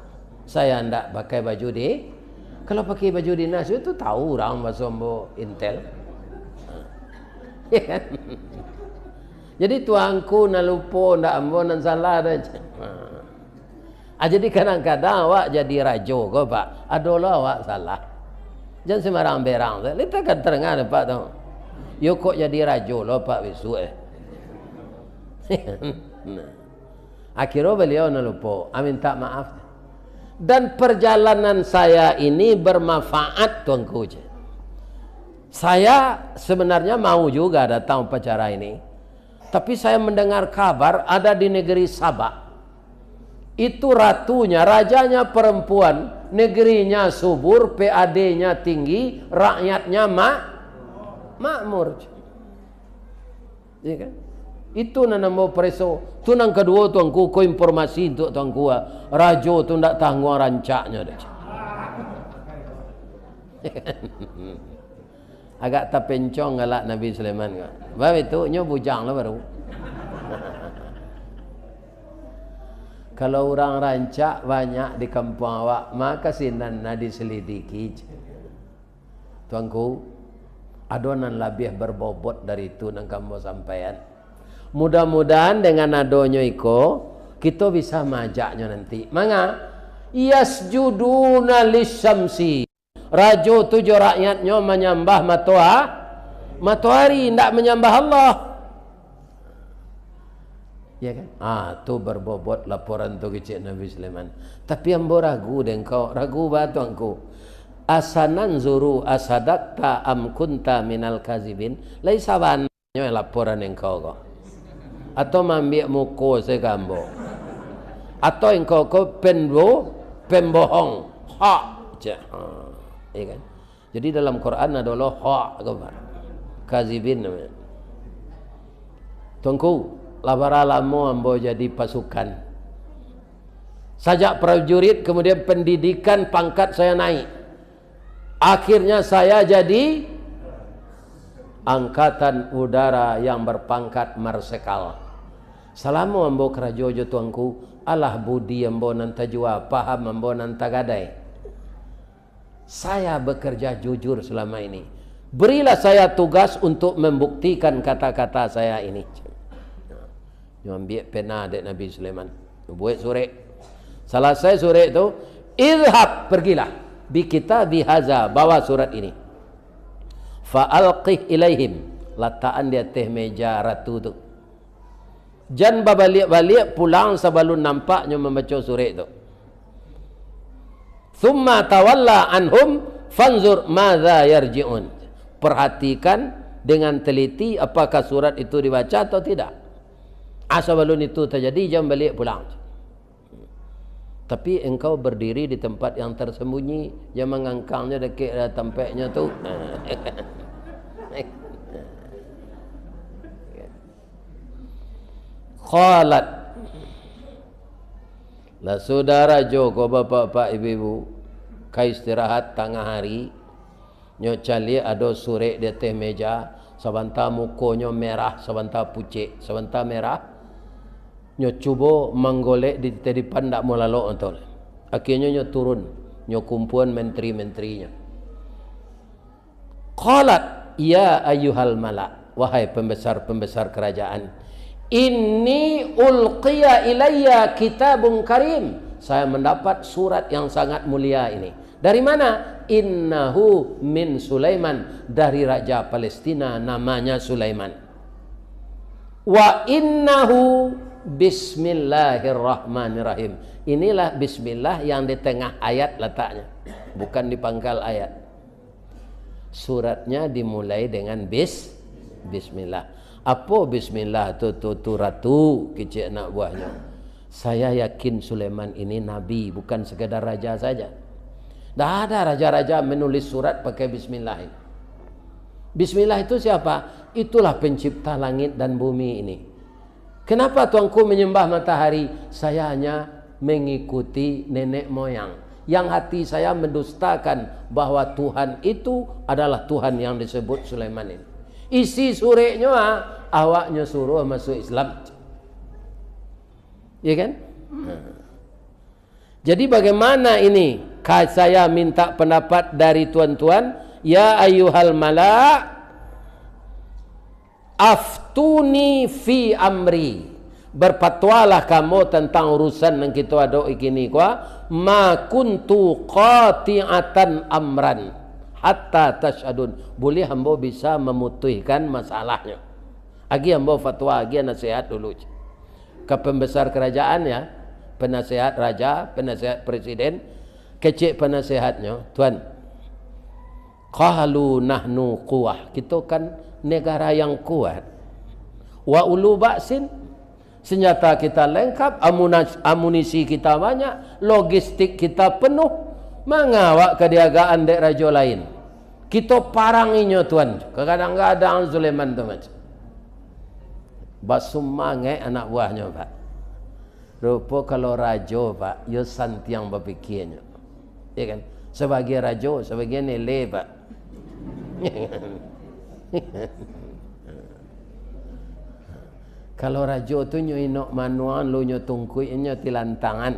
Saya tidak pakai baju di. Kalau pakai baju dinas itu tahu orang masuk Intel. Jadi tuanku nak lupa, nak ambo, nak salah dah. Jadi kadang-kadang awak jadi rajo kau pak. Adolah awak salah. Jangan sembarang berang. Kita kan terengah pak tahu. Yo kok jadi rajo lo pak besok Akhirnya beliau nak lupa. Minta maaf. Dan perjalanan saya ini bermanfaat tuanku. Saya sebenarnya mau juga datang upacara ini. Tapi saya mendengar kabar ada di negeri Sabah. Itu ratunya, rajanya perempuan, negerinya subur, PAD-nya tinggi, rakyatnya makmur. Ya kan? Itu nama preso. Tu nang kedua tuanku ko informasi untuk tuanku. Rajo tu ndak tanggung rancaknya dah. Agak terpencong galak Nabi Sulaiman. Baru itu nyo bujang lah baru. Kalau orang rancak banyak di kampung awak, maka sinan diselidiki. Tuanku, adonan lebih berbobot dari itu nang kamu sampaian. Mudah-mudahan dengan adonyo iko kita bisa majaknya nanti. Manga yasjuduna lisyamsi. Rajo tujuh rakyatnya menyembah matahari, tidak menyembah Allah. Ya kan? Tu berbobot laporan tu kecil Nabi Sulaiman. Tapi yang ragu dengkau, ragu batuanku. Asanan zuru asadakta am kunta minal kazibin. Laisa banyak laporan engkau kau. Atau mambiak muko segambo. Atau engkau kau pembohong. Hak je. Ya kan? Jadi dalam Quran adalah hak kabar. Kazibin namanya. Tuanku, labara-lamo ambo jadi pasukan. Sajak prajurit, kemudian pendidikan, pangkat saya naik. Akhirnya saya jadi angkatan udara yang berpangkat marsekal. Salamu ambo kerajojo tuanku, alah budi ambo nanta jua, paham ambo nanta gadai. Saya bekerja jujur selama ini. Berilah saya tugas untuk membuktikan kata-kata saya ini. Ambil pena dek Nabi Sulaiman. Buat surat. Selesai surat itu, idhab, pergilah. Bi kitabi haza, bawa surat ini. Fa'alqih ilaihim. Letakkan di atas meja ratu tu. Jangan balik-balik pulang sebelum nampaknya membaca surat itu. Thumma tawalla anhum fanzur madza yarji'un. Perhatikan dengan teliti apakah surat itu dibaca atau tidak. Sebelum itu terjadi jangan balik pulang. Tapi engkau berdiri di tempat yang tersembunyi, jangan mengangkangnya dekat tempatnya tu. Qalat, lah saudara Joko, bapak-bapak, ibu-ibu, kai istirahat tengah hari, nyo cali ada surat di atas meja, sebentar mukonyo merah, sebentar pucet, sebentar merah, nyo cuba menggolek di depan tak mau lalu entol. Akhirnya nyo turun, nyo kumpulan menteri-menterinya. Qalat, ya ayyuhal malak, wahai pembesar-pembesar kerajaan. Inni ulqiya ilayya kitabun karim. Saya mendapat surat yang sangat mulia ini. Dari mana? Innahu min Sulaiman, dari raja Palestina namanya Sulaiman. Wa innahu bismillahirrahmanirrahim. Inilah bismillah yang di tengah ayat letaknya, bukan di pangkal ayat. Suratnya dimulai dengan bismillah. Apa bismillah tu ratu kecil anak buahnya. Saya yakin Sulaiman ini nabi, bukan sekadar raja saja. Dah ada raja-raja menulis surat pakai bismillah ini. Bismillah itu siapa? Itulah pencipta langit dan bumi ini. Kenapa tuanku menyembah matahari? Saya hanya mengikuti nenek moyang. Yang hati saya mendustakan bahwa Tuhan itu adalah Tuhan yang disebut Sulaiman ini. Isi suratnya awaknya suruh masuk Islam. Ya kan? Jadi bagaimana ini? Saya minta pendapat dari tuan-tuan. Ya ayyuhal mala' aftuni fi amri. Berfatwalah kamu tentang urusan yang kita ada begini kuah. Ma kuntu qati'atan amran hatta tashadun. Boleh hamba bisa memutuskan masalahnya. Agi hamba fatwa, agi nasihat dulu. Ke pembesar kerajaan ya, penasihat raja, penasihat presiden, kecik penasihatnya, tuan. Qalu nahnu quwah. Kita kan negara yang kuat. Wa ulu ba'sin, senjata kita lengkap, amunisi kita banyak, logistik kita penuh. Mengawak kediagaan dek raja lain. Kita paranginya tuan. Kadang-kadang Sulaiman tu macam. Basumangai anak buahnya pak. Rupa kalau raja pak, ya santiang berfikirnya. Ya kan? Sebagai raja, sebagai nilai pak. Kalau raja tu nyuinok manuan, lu nyutungkui, tilantangan.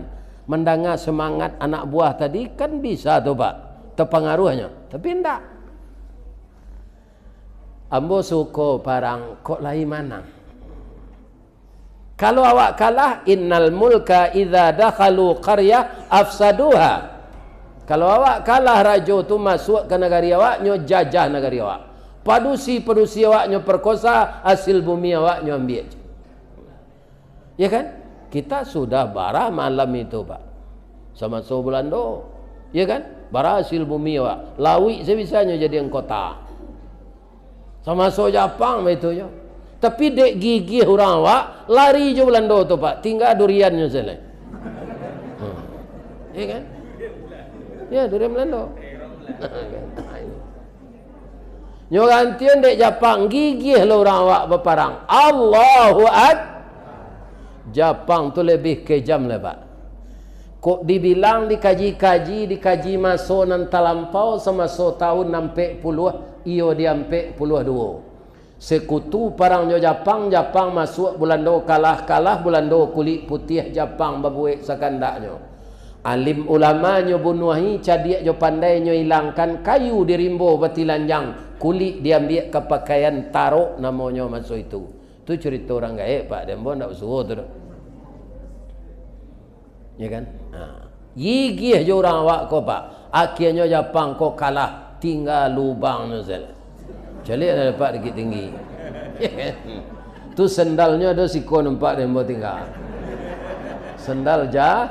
Mendengar semangat anak buah tadi kan bisa tu pak. Terpengaruhnya. Tapi enggak. Ambo suko parang kok lain mana? Kalau awak kalah, innal mulka idza dakhalu qaryah afsaduha. Kalau awak kalah, raja tu masuk ke negara awak, nyo jajah negara awak. Padusi awak nyo perkosa, hasil bumi awak nyo ambil. Ya kan? Kita sudah bara malam itu, Pak. Sama so Belanda. Ya kan? Bara hasil bumi awak. Lawi sebisanya jadi kota. Sama so Jepang itu ya. Tapi dek gigih orang awak lari je Belanda tu pak, tinggal duriannya saja. Ya kan? Ya durian Belanda. Nyo gantian dek Jepang gigih lo orang awak berperang. Allahu Akbar. Jepang tu lebih kejam lah pak. Kok dibilang dikaji masuk nan talampau sama so tahun 60 iyo dia 42. Sekutu parangnya Jepang masuk Belanda kalah Belanda kulit putih Jepang babuik sakandaknya. Alim ulamanya bunuhi cadik jo pandainya hilangkan kayu di rimbo batilanjang kulit diambil ke pakaian taruh namanya masuk itu. Itu cerita orang gaib pak, dembo ndak usuh tu. Ya kan? Yigih je orang awak ko pak. Akhirnya Jepang ko kalah tinggal lubangnya saja. Celik ada dapat dikit tinggi. Tu sendalnya ada siko nampak dia mau tinggal. Sendal Jepang.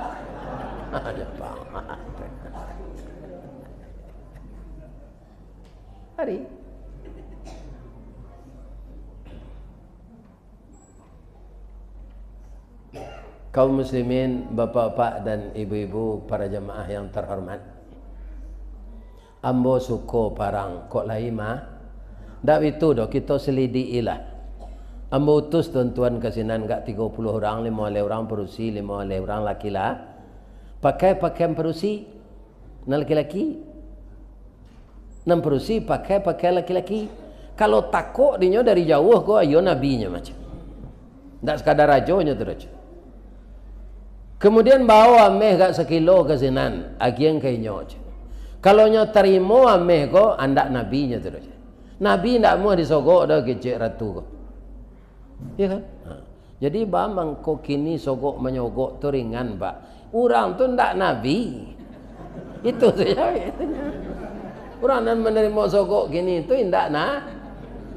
Hari. Kaum muslimin, bapak-bapak dan ibu-ibu, para jemaah yang terhormat. Ambo suko parang kok lain mah. Dak itu dah kita selidikilah. Ambo utus tuan-tuan ke sinan gak 30 orang, 5 orang perusi, 5 orang laki-laki. Pakai pakaian perusi, na laki-laki. 6 perusi pakai laki-laki. Kalau takut dinyo dari jauh ko ayo nabinya macam. Ndak sekadar rajonya tu raja. Kemudian bawa ameh gak sekilo ke sinan, agian kainyo. Kalau nyo terima ameh ko andak nabinya tu raja. Nabi tidak mau disogok dah kecik ratu. Ya kan? Jadi bamang kok kini sogok menyogok tu ringan pak. Orang tu tidak Nabi. Itu saja. Orang yang menerima sogok gini itu tidak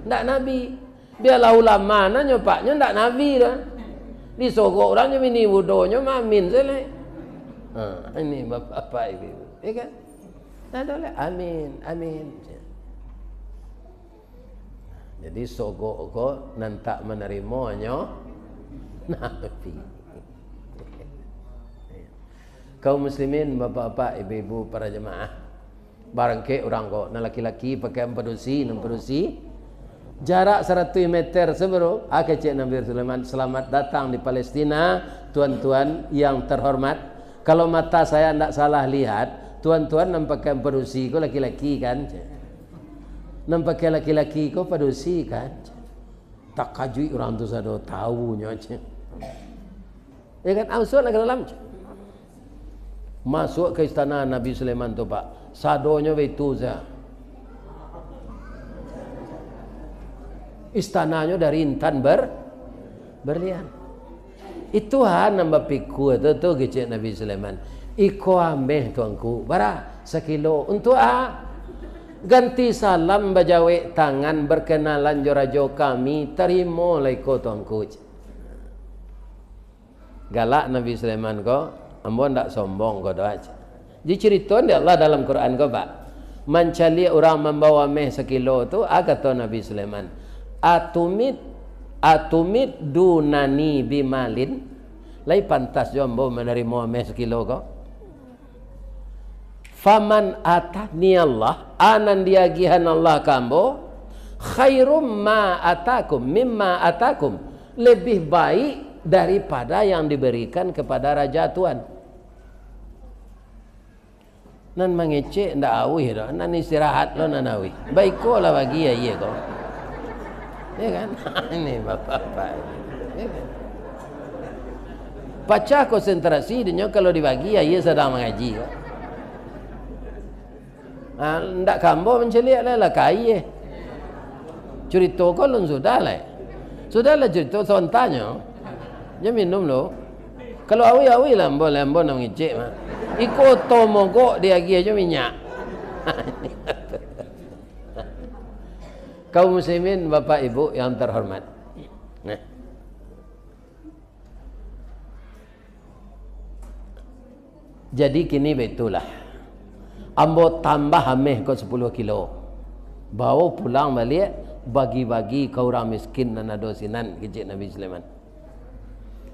Nabi. Biarlah ulama nanya paknya tidak Nabi dah. Disogok orangnya ini wudonya mamin saja. Ini bapak ibu, ya kan? Tak boleh. Amin. Jadi sogok kok nantak menerimanya Nabi. Kaum muslimin, bapak-bapak, ibu-ibu, para jemaah, barangke orang kok na laki-laki pakai empedusi jarak 100 meter sebelum Cik Nabi Sulaiman. Selamat datang di Palestina, tuan-tuan yang terhormat. Kalau mata saya tidak salah lihat, tuan-tuan nampaknya empedusi kok laki-laki kan? Nampaknya laki-laki kok pedusi kan? Tak kajui orang tu saya tahunya. Ya kan? Masuk ke dalam. Masuk ke istana Nabi Sulaiman tu pak, sadonya itu saja. Istananya dari intan berlian. Itu nambah piku itu kecik Nabi Sulaiman. Iko ameh tuanku, bara sekilo untuk ganti salam bajawe tangan berkenalan jorajo kami terima laiko tuanku. Galak Nabi Sulaiman ko. Ambo ndak sombong kau doa. Jadi cerita di Allah dalam Quran kau pak. Mencari orang membawa meh sekilo tu, kata Nabi Sulaiman, atumit dunani bimalin. Lai pantas jo ambo menerima meh sekilo kau. Faman atani Allah, anan diagihan Allah kambo, khairum ma atakum mimma atakum. Lebih baik daripada yang diberikan kepada raja tuan. Nan mengecek ndak awi dah, nan istirahat lo nan awi. Baik ko lah bagi ya iya kau. Ya kan? Ini bapak-bapak. Ya kan? Baca konsentrasi dia kalau dibagi ya ia sedang mengaji kau. Ndak kambo menceliak lah kai. Cerita kau lun sudahlah cerita sontanya. Dia minum lo. Kalau awi lah boleh nak ngecek mah. Iko tomogok dia lagi aja minyak. Kaum muslimin, bapak ibu yang terhormat. Nah. Jadi kini betulah. Ambo tambah ameh ko 10 kilo. Bawa pulang balik bagi-bagi ke orang miskin dan adosinan kecik Nabi Sulaiman.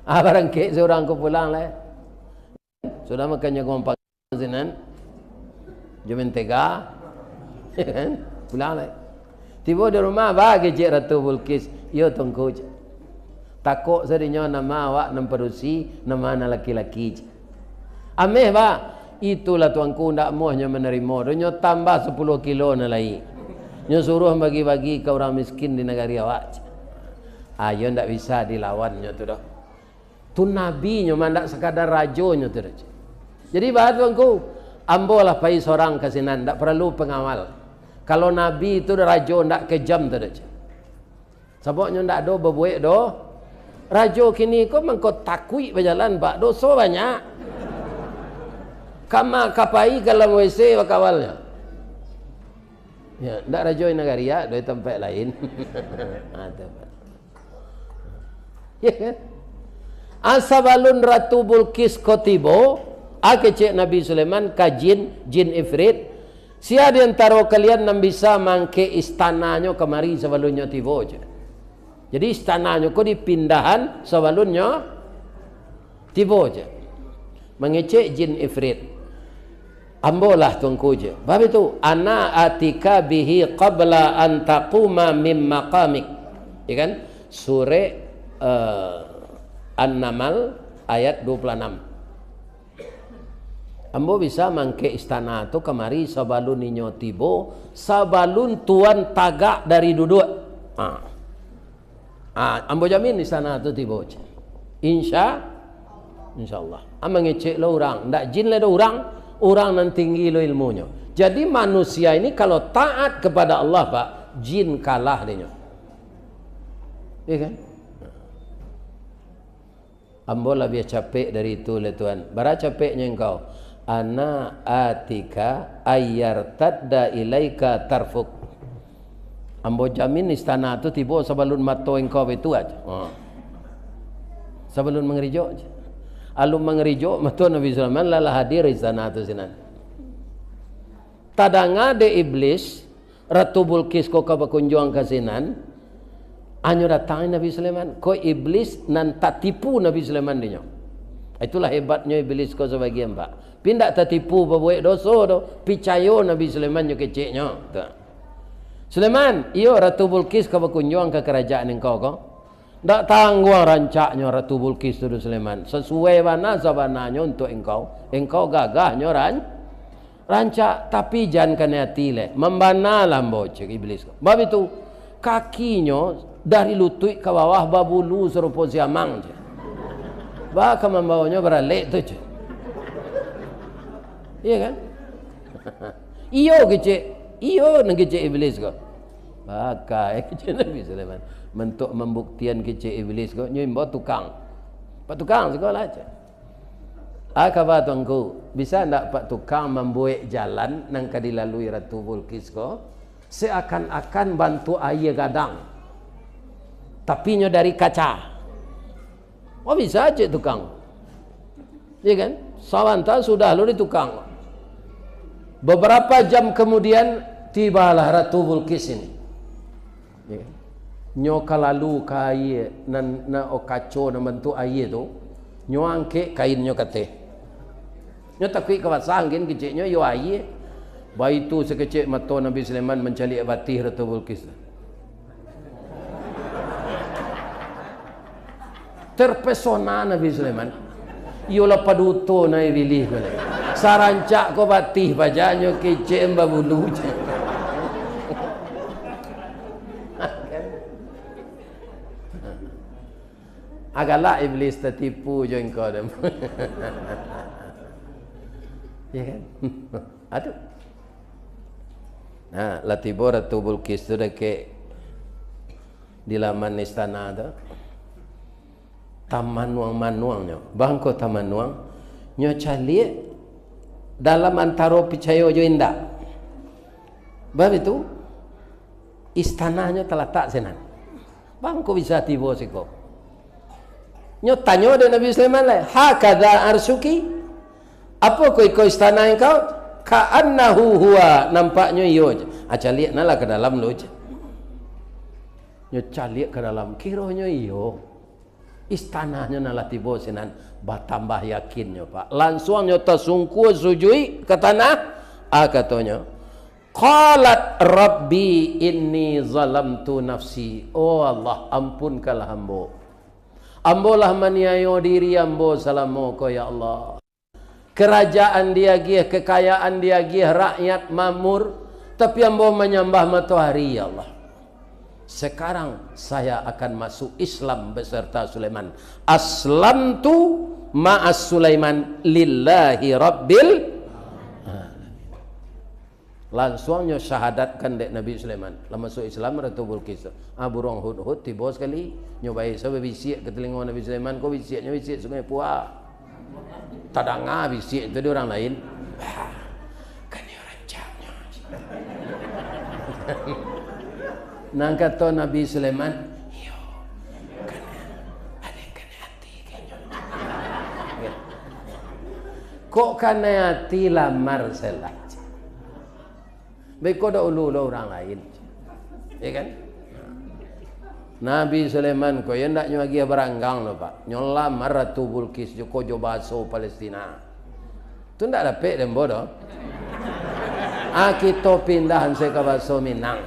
Barang ke seorang ku pulang lah. Sudah makannya kompak zinan. Jumin tega. Pulang lah. Tiba di rumah bagi Cik Ratu Bulkis. Yo tunggu. Takut serinya nama awak namperusi nama anak laki-laki. Ameh ba. Itulah tuanku ndak mohnya menerima. Dunya tambah 10 kilo na lagi. Nyo suruh bagi-bagi ke orang miskin di negara awak. Ayo ndak bisa dilawannya tu dah. Tu nabi nyo mandak sekadar rajonyo tu. Jadi bahat tuanku, ambolah pai seorang kasinan, ndak perlu pengawal. Kalau nabi itu rajo ndak kejam tu dah. Sebabnya ndak do bebuek do. Rajo kini kau mengko takui berjalan bak dosa banyak. Kama kapai kalau WC wakawalnya. Ya, ndak rajo nagaria dari tempat lain. Ada. Ya kan? Asabalun Ratu Bulkis kotibo akecek Nabi Sulaiman kajin jin ifrit sia di antara kalian yang bisa mangke istananya kemari sebelumnya tibo je. Jadi istananya kok dipindahan sebelumnya tibo je. Mengecek jin ifrit. Ambolah tuanku je. Bab itu ana atika bihi qabla an taquma mim maqamik. Ya kan? Surah An-Naml ayat 26. Ambo bisa mangke istana tu kemari sabalun ninyo tibo, sabalun tuan tagak dari duduk. Ambo jamin istana tu tibo. Insyaallah. Amang ngecek lo orang, ndak jin le orang nan tinggi lo ilmunya. Jadi manusia ini kalau taat kepada Allah, Pak, jin kalah dia. Iya kan? Ambo lah biar capek dari itu le tuan. Bara capeknya engkau. ana atika ayyartadda ilaika tarfuk. Ambo jamin istana tu tiba sebelum mato engkau itu aja. Sebelum mengerijo aja. Alum mengerijo mato Nabi Sulaiman lalah hadir istana tu sinan. Tadanga de iblis Ratu Bulkis ko kabakunjuang kasinan anyo datang Nabi Sulaiman ko iblis nan tak tipu Nabi Sulaiman dinyo. Itulah hebatnya iblis ko sebagian pak. Pindak tak tipu babuek dosa do picayo Nabi Sulaiman nyo keceknya. Sulaiman, iyo Ratu Bulkis kabakunjuang ke kerajaan engkau ko. Ndak tangguang rancaknya Ratu Bulkis tu Sulaiman. Sesuai mana sabananya untuk engkau. Engkau gagahnya rancak tapi jangan kena hati le. Membanalah bocek iblis. Bab itu kakinya dari lutut ke bawah babulu serupa siamang je. Bahkan membawanya beralek tu je. Iya kan? Iyo kecek. Iyo nak kecek iblis ko. Pakai kecek Nabi Sulaiman. Bentuk membuktian kecek iblis ko. Nyo imbo tukang. Pak tukang sekolah aja. Kata tuanku, bisa ndak Pak tukang membuat jalan nang kadilalui Ratu Bulkis ko seakan-akan bantu air gadang. Tapi nyo dari kaca. Oh bisa aja tukang. Iya kan? Sawanta sudah lu di tukang. Beberapa jam kemudian tibalah Ratu Bulkis ini. Ya. Nyo kalalu kai na okaco na bentuk air tu, nyo angke kain nyo kate. Nyo takui kawasang gin kecik nyo yo air. Bayi tu sekecik mata Nabi Sulaiman mencalik batih Ratu Bulkis. Terpesona Nabi Sulaiman. Yo la paduto na ibilih ko. Sarancak ko batih bajanyo kecik mbabulu. Agaklah iblis tertipu je engkau dah. Ya kan? Aduh. Nah, latibo Ratu Bulkis tu dekat di laman istana tu. Taman manuangnya. Bangko taman nuang. Nyo calik dalam antara picayo jo indak. Bab itu istananya terletak senan. Bangko bisa tiba siko. Nyo tanya dia Nabi Sulaiman lah, hakadha arsuki? Apa kau istana engkau? Ka'annahu huwa, nampaknya iyo je. Calik nalah ke dalam lo je. Nyo calik ke dalam, kiranya iyo. Istananya nalah tiba sinan, bertambah yakinnya pak. Langsung nyo tersungkur sujui ke tanah. Katanya, qalat rabbi inni zalamtu nafsi. Oh Allah, ampunkanlah hamba. Ambolah maniayo diri ambo salamu ko ya Allah. Kerajaan dia gih, kekayaan dia gih, rakyat mamur, tapi ambo menyembah matahari ya Allah. Sekarang saya akan masuk Islam beserta Sulaiman. Aslamtu ma'as Sulaiman lillahi rabbil. Langsungnya syahadatkan dek Nabi Sulaiman. Lama masuk Islam Ratu Bulkis. Burung hud-hud tiba sekali nyobai sampai bisik ke telinga Nabi Sulaiman. Kau bisiknya bisik sungai Puah. Tadanga bisik itu dia orang lain. Kan dia rancaknya. Nang kata Nabi Sulaiman, yo, kan ada kena hati kayaknya. Kok kena hati lamar salah. Baik kau dah ulu orang lain, ya kan? Nabi Sulaiman kau yang tak nyuagi beranggang loh pak, nyolam Ratu Bulkis joko jobaso Palestina, tu tak dapat dan bodoh. Kita pindahan saya ke baso Minang.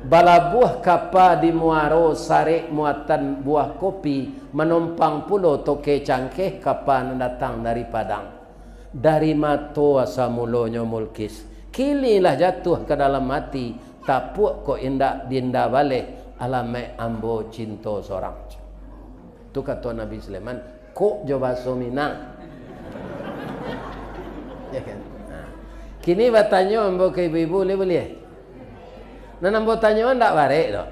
Bala buah kapa di Muaro sarik muatan buah kopi menumpang pulau toke cangkeh kapa datang dari Padang. Dari mato asa mulonyo Mulkis kililah jatuh ke dalam mati tapuk ko indak dinda balik alame ambo cinta sorang tu kata Nabi Sulaiman kok coba Minang ya kan kini bertanya ambo ke ibu-ibu boleh nah ambo tanya ndak barek do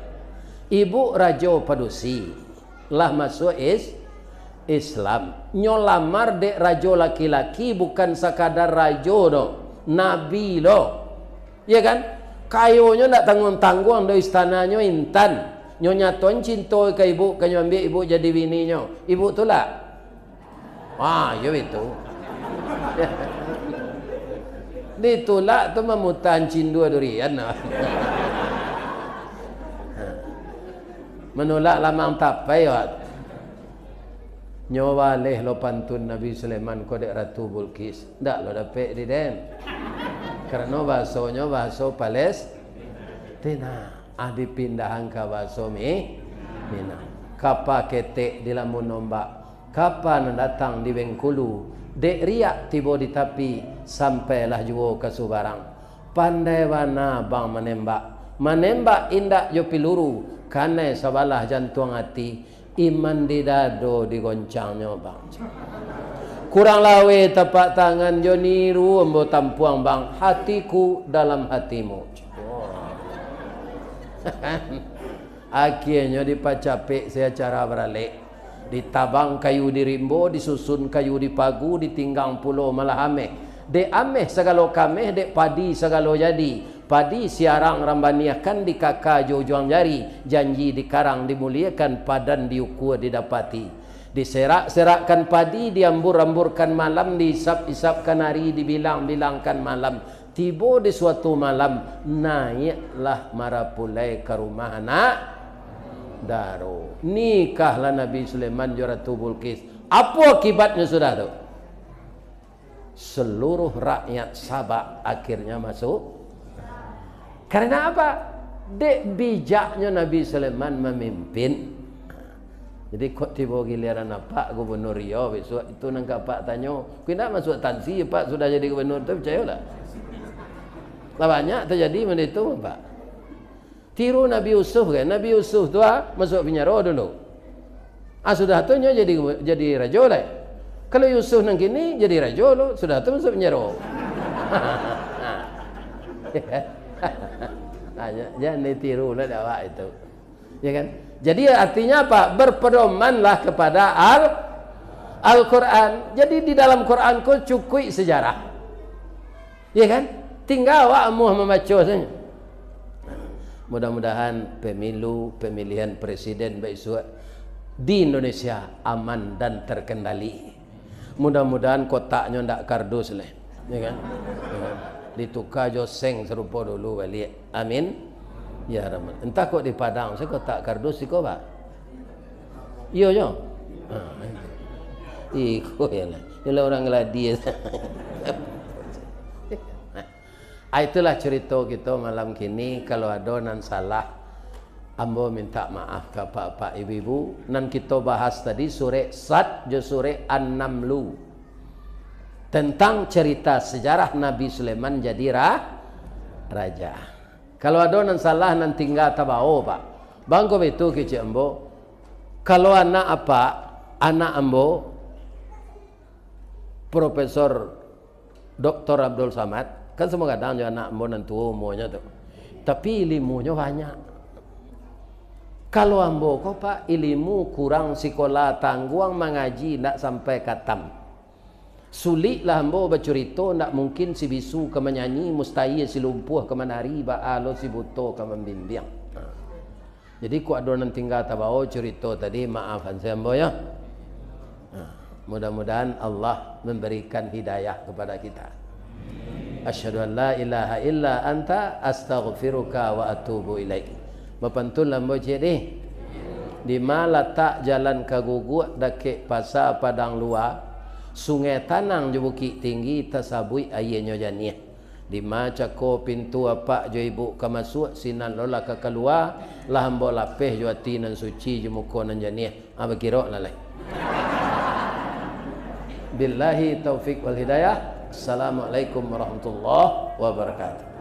ibu rajo padusi lah masuk Islam nyolamar dek rajo laki-laki bukan sekadar rajo do, nabi lo, ya kan? Kayonya ndak tanggung-tanggung do istananya intan, nyonya ton cinta ke ibu, kanyo ambil ibu jadi bininya, ibu tu lah, yo itu, ditolak tu memutan cindu durian, menolak lamang tapai wat. Nyawa leh lo pantun Nabi Sulaiman kodek Ratu Bulkis. Ndak lo dapat di den. Karena bahasanya bahasa Palestina. Dipindahan ke bahasa Mina. Kapa ketek di lamun nombak. Kapan datang di Bengkulu. Dek riak tiba di tapi sampailah juga ke Subarang. Pandai wana bang menembak. Menembak indak jo piluru. Karena sabalah jantung hati. Iman di dado digoncangnya bang. Kurang lawe tapak tangan jo niru embo tampuang bang. Hatiku dalam hatimu. Akhirnya dipacapek saya cara beralik. Ditabang kayu di rimbo, disusun kayu di pagu, ditinggang pulau malah ameh. Dek ameh segala kameh, dek padi segala jadi. Padi siarang rambaniakan di kakak juang jari, janji di karang dimuliakan, padan diukur didapati. Diserak-serakkan padi, diambur-amburkan malam, diisap-isapkan hari, dibilang-bilangkan malam. Tiba di suatu malam, naiklah marapulai ke rumah anak Daro. Nikahlah Nabi Sulaiman Ratu Bulkis. Apa akibatnya sudah tu? Seluruh rakyat Sabak akhirnya masuk. Karena apa? Dek bijaknya Nabi Sulaiman memimpin. Jadi kok tiba giliran Pak Gubernur Riau besok itu nangka Pak tanya, "Kau nak masuk tansi Pak sudah jadi gubernur tu percaya tak?" Lah banyak terjadi benda itu Pak. Tiru Nabi Yusuf kan? Nabi Yusuf tu masuk penjara dulu. Sudah tu jadi raja lah. Kalau Yusuf nang kini jadi raja lo, sudah tu masuk penjara. Jangan ditiru lah dakwah itu, ya kan? Jadi artinya apa? Berpedomanlah kepada Al-Quran. Jadi di dalam Quran ku cukup sejarah, ya kan? Tinggal awak mau membaca saja. Mudah-mudahan pemilihan presiden besok di Indonesia aman dan terkendali. Mudah-mudahan kotaknya ndak kardus lah, ya kan? Ditukar jo seng serupa dulu balik. Amin. Ya Rahman. Entah kok di Padang saya kotak kardus iko Pak. Iyo jo. Iko ya lah. Ialah orang gladi. Itulah cerita kita malam kini. Kalau ada nan salah, ambo minta maaf ke pak ibu-ibu. Nan kita bahas tadi surah Sad jo surah An-Namlu. Tentang cerita sejarah Nabi Sulaiman jadi raja. Kalau ada yang salah nanti tinggal tabau Pak. Bangko itu kecik ambo. Kalau anak apa? Anak ambo Profesor Dr. Abdul Samad. Kan semua kadang juga anak ambo nanti umurnya tu. Tapi ilmunya banyak. Kalau ambo kok Pak ilmu kurang sekolah tangguang mengaji nak sampai katam. Sulitlah ambo bercerita, tak mungkin si bisu ke menyanyi, mustahil si lumpuh ke menari, ba'alo si buto ke membimbing. Jadi ku ada orang tinggal tabau cerita tadi, maafkan saya ambo ya. Mudah-mudahan Allah memberikan hidayah kepada kita. Asyhadu an la ilaha illa anta astaghfiruka wa atubu ilaik. Mapantun ambo jadi di mana letak jalan kaguguk dake pasar Padang Luar. Sungai Tanang je Bukit Tinggi tasabui airnya janiah. Di maca ko pintu apa jo ibu ka masuk sinan lola ka keluar lah hamba lapeh jo ati nan suci je muka nan janiah. Berkira lah. Billahi taufik wal hidayah. Assalamualaikum warahmatullahi wabarakatuh.